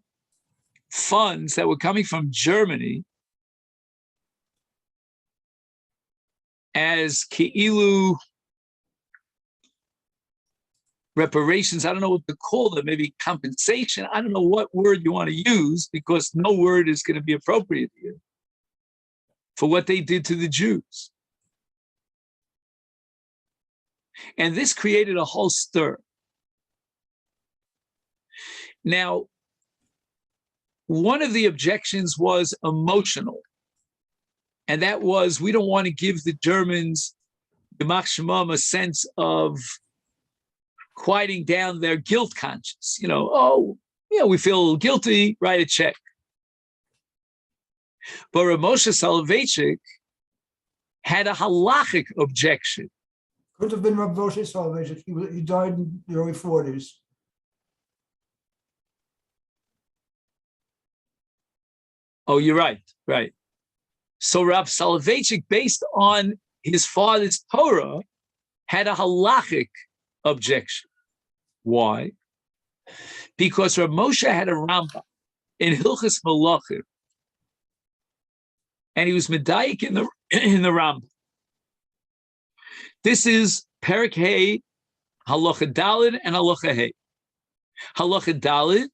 funds that were coming from Germany as Ki'ilu reparations. I don't know what to call them, maybe compensation. I don't know what word you want to use because no word is going to be appropriate here for what they did to the Jews. And this created a whole stir. Now, one of the objections was emotional. And that was, we don't want to give the Germans, Yamach Shemam, a sense of quieting down their guilt conscience. We feel a little guilty, write a check. But Rav Moshe Soloveitchik had a halachic objection. Could have been Rav Moshe Soloveitchik. He died in the early 40s. Oh, you're right, right. So Rav Soloveitchik, based on his father's Torah, had a halachic objection. Why? Because Rav Moshe had a Rambam in Hilchos Malachim, and he was medayik in the Rambam. This is Perek Hey, Halacha Daled and Halacha Hey. Halacha Daled,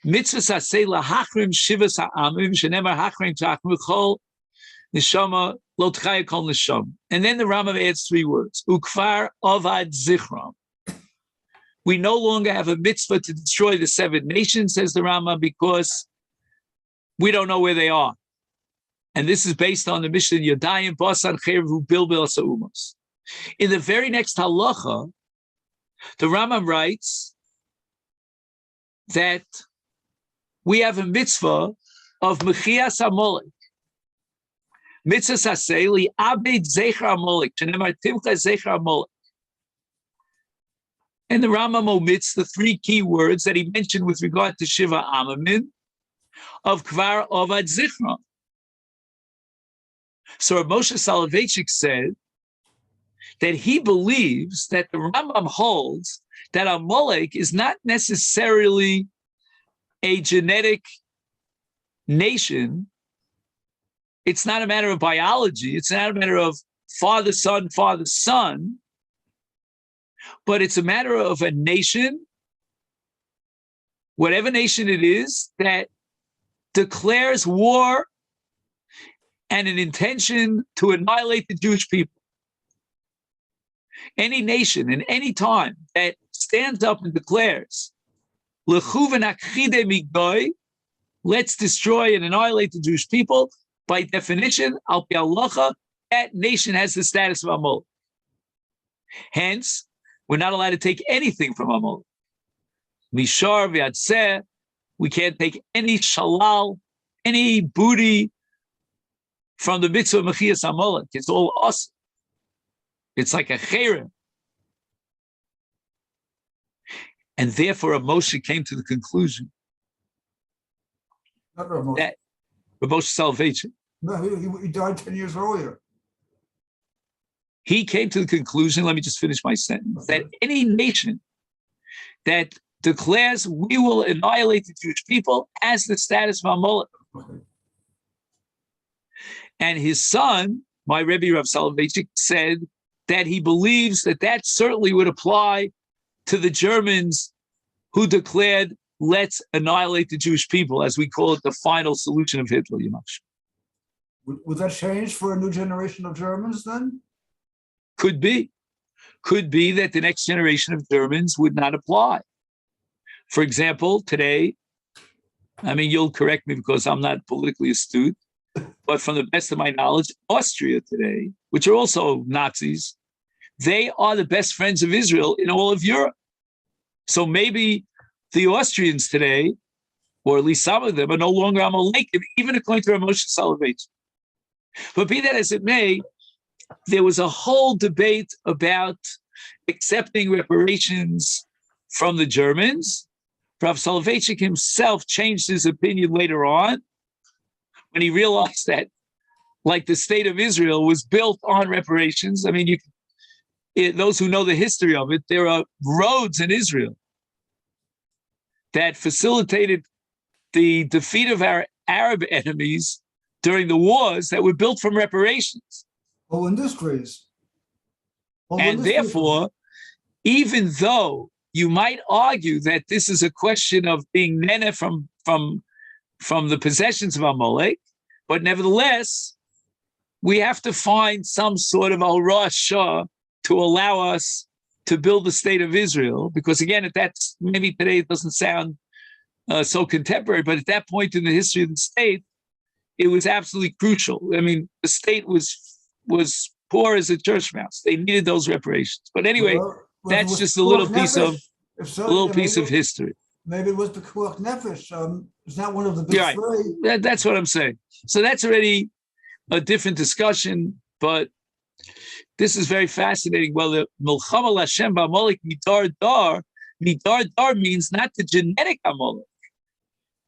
mitzvah saseh lahachrim shivas ha'amim shenemar hachrim tachim v'chol neshama lo tchaya kol neshama. And then the Rambam adds 3 words: ukvar avad zichram. We no longer have a mitzvah to destroy the 7 nations, says the Rambam, because we don't know where they are. And this is based on the Mishnah Yodayim Basan Cherevu Bilbil Sa'umos. In the very next halacha, the Rambam writes that we have a mitzvah of Mechias Amalek. Mitzvah saseh li abed zecher Amalek, shenemar timcha zecher Amalek. And the Rambam omits the 3 key words that he mentioned with regard to Shiva Amamin of Kvar Ovad Zichron. So Rav Moshe Soloveitchik said that he believes that the Rambam holds that Amalek is not necessarily a genetic nation. It's not a matter of biology. It's not a matter of father, son, but it's a matter of a nation, whatever nation it is, that declares war and an intention to annihilate the Jewish people. Any nation in any time that stands up and declares, let's destroy and annihilate the Jewish people, by definition, al pi halacha, that nation has the status of Amalek. Hence, we're not allowed to take anything from Amalek. Mishar v'yatzeh, we can't take any shalal, any booty from the mitzvah of Mechias Amalek. It's all us. It's like a cherem. And therefore, Rav Moshe came to the conclusion Not Rav Moshe. that Rav Moshe Soloveitchik, No, he died 10 years earlier. he came to the conclusion, let me just finish my sentence, that any nation that declares we will annihilate the Jewish people has the status of Amalek. Okay. And his son, my Rebbe Rav Soloveitchik, said that he believes that that certainly would apply to the Germans who declared, let's annihilate the Jewish people, as we call it, the final solution of Hitler. Would that change for a new generation of Germans then? Could be. Could be that the next generation of Germans would not apply. For example, today, I mean, you'll correct me because I'm not politically astute, but from the best of my knowledge, Austria today, which are also Nazis, they are the best friends of Israel in all of Europe. So maybe the Austrians today, or at least some of them, are no longer Amalek, even according to Rav Moshe Soloveitchik. But be that as it may, there was a whole debate about accepting reparations from the Germans. Rav Soloveitchik himself changed his opinion later on when he realized that, like, the state of Israel was built on reparations. I mean, those who know the history of it, there are roads in Israel that facilitated the defeat of our Arab enemies during the wars that were built from reparations. Whole industries. And therefore, even though you might argue that this is a question of being nene from the possessions of Amalek, but nevertheless, we have to find some sort of al-Rashah to allow us to build the state of Israel, because again, maybe today it doesn't sound so contemporary, but at that point in the history of the state, it was absolutely crucial. I mean, the state was poor as a church mouse. They needed those reparations. But anyway, Well, it that's was just a little Pikuach piece of Nefesh. If so, of history. Maybe it was the Pikuach Nefesh. It's not one of the big Right. three. That's what I'm saying. So that's already a different discussion, but this is very fascinating. Well, the Milchama Lashem Ba'Amalek Midar Dar means not the genetic Amalek,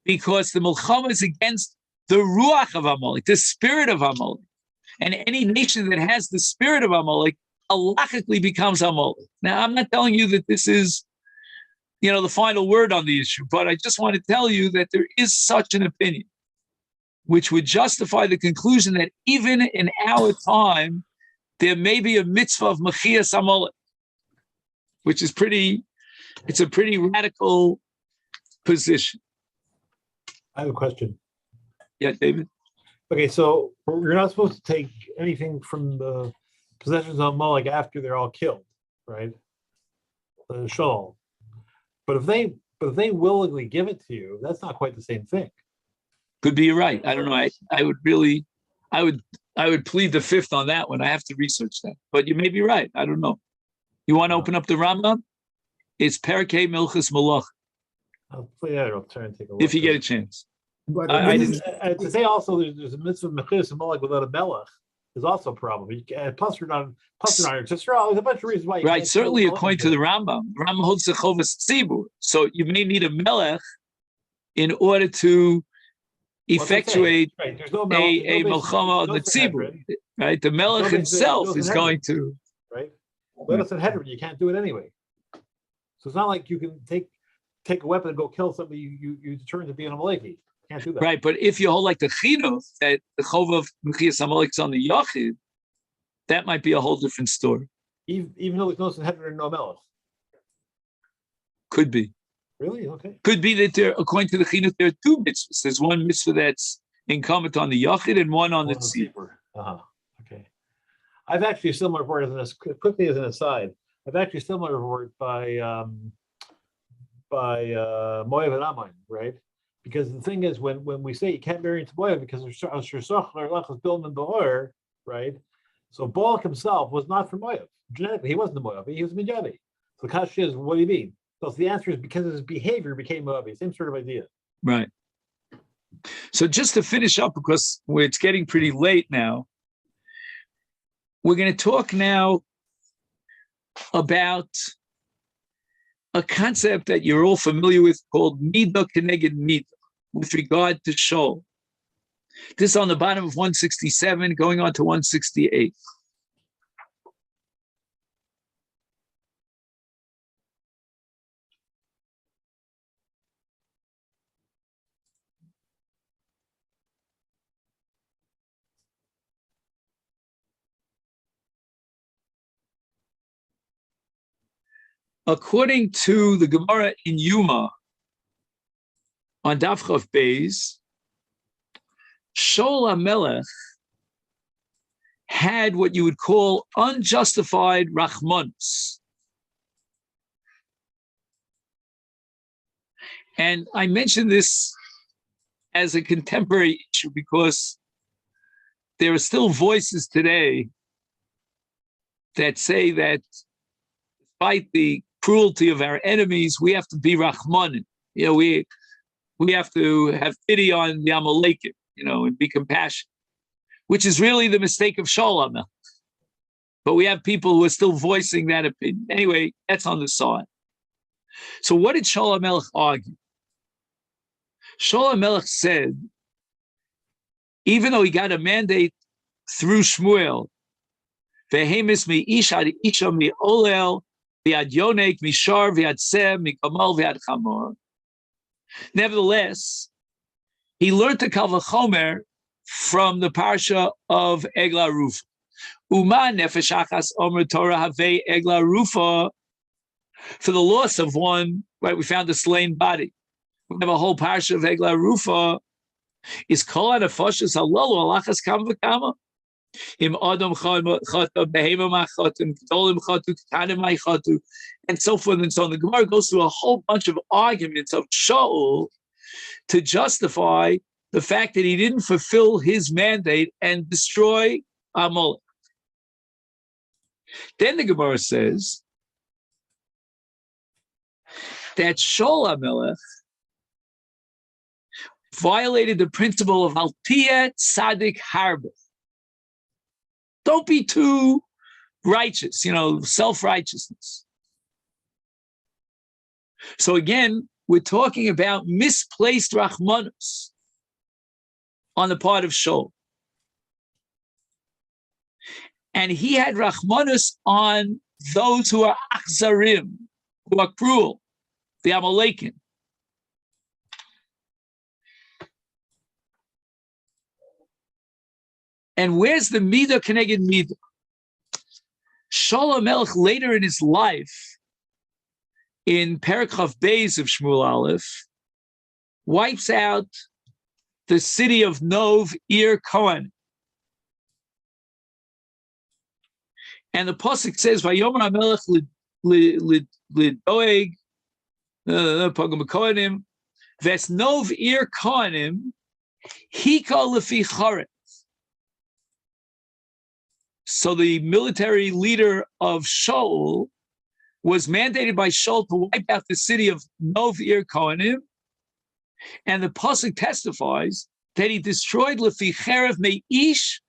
because the Milchama is against the Ruach of Amalek, the spirit of Amalek. And any nation that has the spirit of Amalek halachically becomes Amalek. Now, I'm not telling you that this is, the final word on the issue, but I just want to tell you that there is such an opinion, which would justify the conclusion that even in our time, there may be a mitzvah of Mechias Amalek, which is it's a pretty radical position. I have a question. Yeah, David? Okay, so you're not supposed to take anything from the possessions of Amalek after they're all killed, right? The Shaul. But if they willingly give it to you, that's not quite the same thing. Could be, you're right. I don't know. I would plead the fifth on that one. I have to research that. But you may be right. I don't know. You want to open up the Rambam? It's Perkei Milchus Malach. I'll try and take a look. If you get a chance. But To say also there's a mitzvah of Mechias Amalek without a melech is also a problem. Plus you're not there's a bunch of reasons why. Right, certainly according to the Rambam holds the Chovas Tzibur. So you may need a melech in order to effectuate there's no a Melech, Melchama on the Tzibur. Right, the melech himself is going to. Right, but it's in Hedron. You can't do it anyway. So it's not like you can take a weapon and go kill somebody you determine to be an Amaleki. Can't do that. Right, but if you hold like the chinuch that the chov of Mechias Amalek is on the Yachid, that might be a whole different story. Even though there's no Sanhedrin and no Melech. Could be. Really? Okay. Could be that according to the chinuch, there are two mitzvahs. There's one mitzvah that's incumbent on the Yachid and one on the Tzibur. Okay. I've actually a similar word quickly as an aside. I've actually a similar word by Moav and Ammon, right? Because the thing is, when we say you can't marry into Moav because Halacha is built in the Or, right? So Balak himself was not from Moav. Genetically, he wasn't the Moav. He was Midiani. So the question is, what do you mean? So the answer is because his behavior became Moav. Same sort of idea. Right. So just to finish up, because it's getting pretty late now, we're going to talk now about a concept that you're all familiar with called Midah Keneged Midah, with regard to Shaul. This is on the bottom of 167, going on to 168. According to the Gemara in Yuma, on Daf Chav Beis, Shaul HaMelech had what you would call unjustified rachmanos. And I mention this as a contemporary issue because there are still voices today that say that despite the cruelty of our enemies, we have to be rachmanin. We have to have pity on the Amalekim, and be compassionate, which is really the mistake of Shaul HaMelech. But we have people who are still voicing that opinion. Anyway, that's on the side. So what did Shaul HaMelech argue? Shaul HaMelech said, even though he got a mandate through Shmuel, Vehemis mi ish ad isha mi olel, v'ad yonek mi shar v'ad sem mi kamal v'ad chamor. Nevertheless, he learned the Kal V'chomer from the parsha of Egla Rufa. Uma nefesh achas omer Torah havei Egla Rufa. For the loss of one, right? We found a slain body. We have a whole parsha of Egla Rufa. Is kol hanefashos halalu alachas kam v'kama. Im Adam chata, behema machatim, gdolim chatu, ketanim chatu, and so forth and so on. The Gemara goes through a whole bunch of arguments of Shaul to justify the fact that he didn't fulfill his mandate and destroy Amalek. Then the Gemara says that Shaul HaMelech violated the principle of Altia Tzadik Harbe. Don't be too righteous, self-righteousness. So again, we're talking about misplaced Rachmanus on the part of Shaul. And he had Rachmanus on those who are Achzarim, who are cruel, the Amalekim. And where's the Midah Keneged Midah? Shaul HaMelech later in his life, in Perek Chav Beis of Shmuel Aleph, wipes out the city of Nov, Ir Kohen. And the pasuk says, "Vayomer HaMelech lidoeg pagam kohanim ves Nov Ir Kohanim hika lefi charet." So the military leader of Shaul was mandated by Shaul to wipe out the city of Nov Ir Kohanim, and the pasuk testifies that he destroyed lefi cherev meish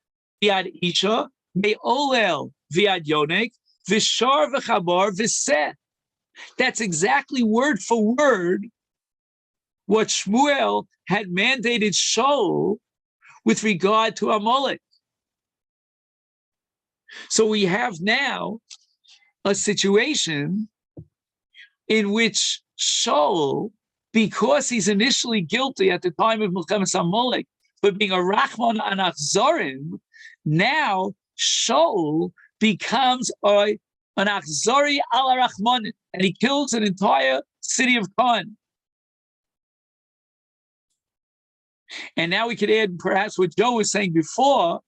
viad isha meolel viad yonek v'shar v'chabar v'seh. That's exactly word for word what Shmuel had mandated Shaul with regard to Amalek. So we have now a situation in which Shaul, because he's initially guilty at the time of Milchemes Amalek, but being a Rachman and Achzarim, now Shaul becomes an Achzari ala Rachmanin, and he kills an entire city of Khan. And now we could add perhaps what Joe was saying before,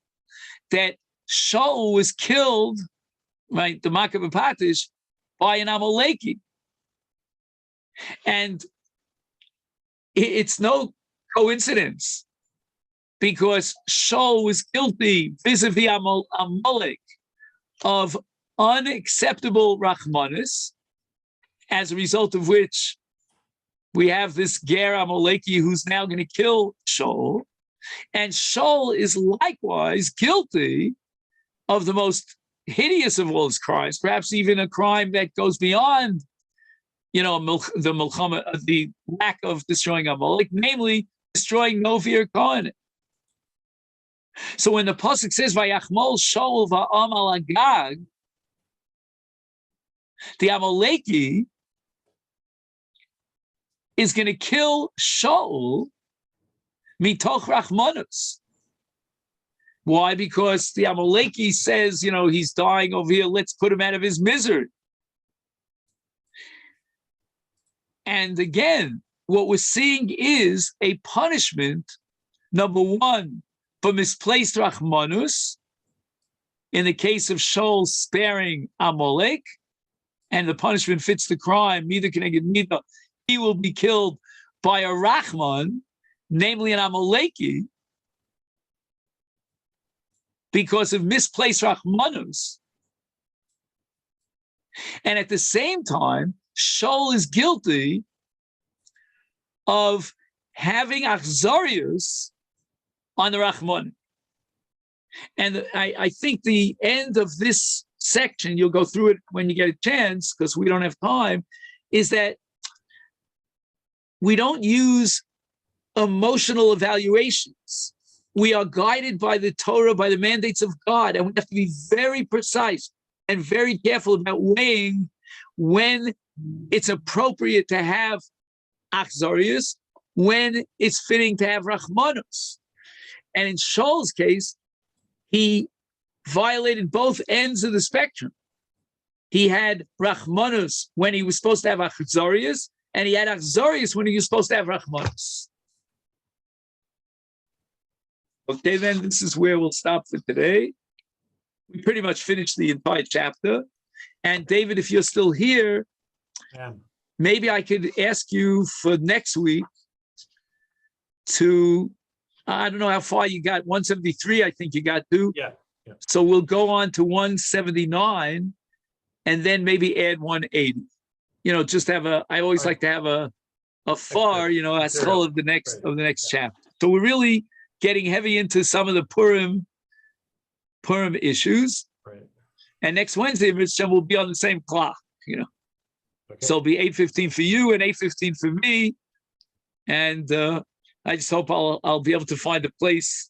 that Shaul was killed, right, the Makav Patish, by an Amaleki. And it's no coincidence, because Shaul was guilty vis-a-vis Amalek of unacceptable Rachmanis, as a result of which we have this Ger Amaleki who's now going to kill Shaul. And Shaul is likewise guilty of the most hideous of all his crimes, perhaps even a crime that goes beyond, the lack of destroying Amalek, namely destroying Novir Kohen. So when the pasuk says Vayachmol Shaul va'am al Agag, the Amaleki is going to kill Shaul mitoch Rachmanus. Why? Because the Amaleki says, he's dying over here, let's put him out of his misery. And again, what we're seeing is a punishment, number one, for misplaced Rachmanus, in the case of Shaul sparing Amalek, and the punishment fits the crime, Midah Keneged Midah, he will be killed by a Rachman, namely an Amaleki, because of misplaced Rachmanus. And at the same time, Shaul is guilty of having Achzarius on the Rachman. And I think the end of this section, you'll go through it when you get a chance, because we don't have time, is that we don't use emotional evaluations. We are guided by the Torah, by the mandates of God, and we have to be very precise and very careful about weighing when it's appropriate to have Achzarius, when it's fitting to have Rachmanus. And in Shaul's case, he violated both ends of the spectrum. He had Rachmanus when he was supposed to have Achzarius, and he had Achzarius when he was supposed to have Rachmanus. Okay, then this is where we'll stop for today. we pretty much finished the entire chapter. And David, if you're still here, Yeah. maybe I could ask you for next week to, I don't know how far you got, 173, I think you got to. Yeah. So we'll go on to 179 and then maybe add 180. Just have I always like to have a far, a skull of the next chapter. So we're really getting heavy into some of the Purim issues. Right. And next Wednesday, Mitzvah will be on the same clock, Okay. So it'll be 8:15 for you and 8:15 for me. And I just hope I'll be able to find a place,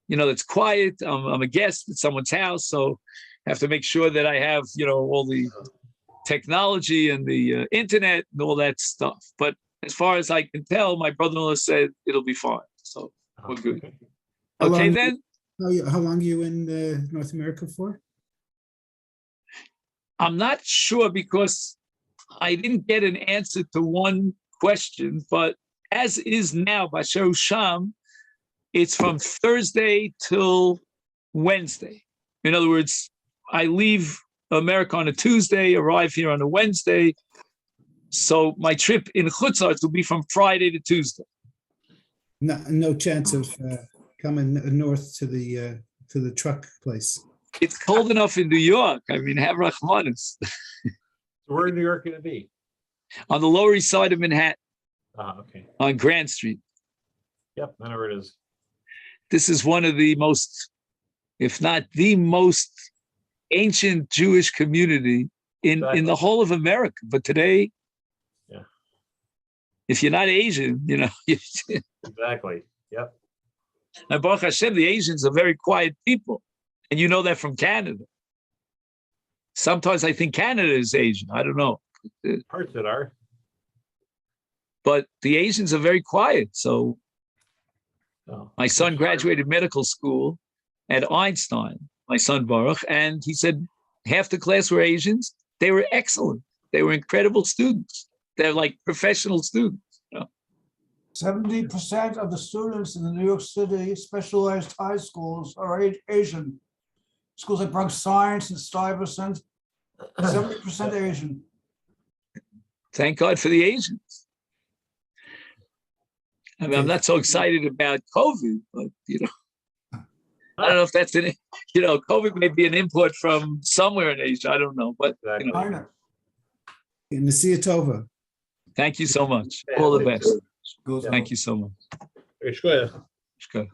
that's quiet. I'm a guest at someone's house, so I have to make sure that I have, all the technology and the internet and all that stuff. But as far as I can tell, my brother-in-law said it'll be fine. So we're good. Okay. Okay, then. How long are you in North America for? I'm not sure because I didn't get an answer to one question, but as is now, Basher Sham, it's from Thursday till Wednesday. In other words, I leave America on a Tuesday, arrive here on a Wednesday. So my trip in Chutzars will be from Friday to Tuesday. No chance of coming north to the truck place. It's cold enough in New York. I mean, have Rachmanis. So where in New York going to be? On the Lower East Side of Manhattan, Okay. on Grand Street. Yep, I know where it is. This is one of the most, if not the most ancient Jewish community in the whole of America. But today, Yeah. If you're not Asian, Exactly. Yep. And Baruch Hashem, the Asians are very quiet people. And you know that from Canada. Sometimes I think Canada is Asian. I don't know. Parts that are. But the Asians are very quiet. So Oh. my son graduated medical school at Einstein, my son Baruch, and he said half the class were Asians. They were excellent. They were incredible students. They're like professional students. 70% of the students in the New York City specialized high schools are Asian. Schools like Bronx Science and Stuyvesant, 70% Asian. Thank God for the Asians. I mean, I'm not so excited about COVID, but I don't know if that's COVID may be an import from somewhere in Asia. I don't know, but China. Nasiya Tova. Thank you so much. All the best. Goes Thank you so much. Shkoyach. Shkoyach.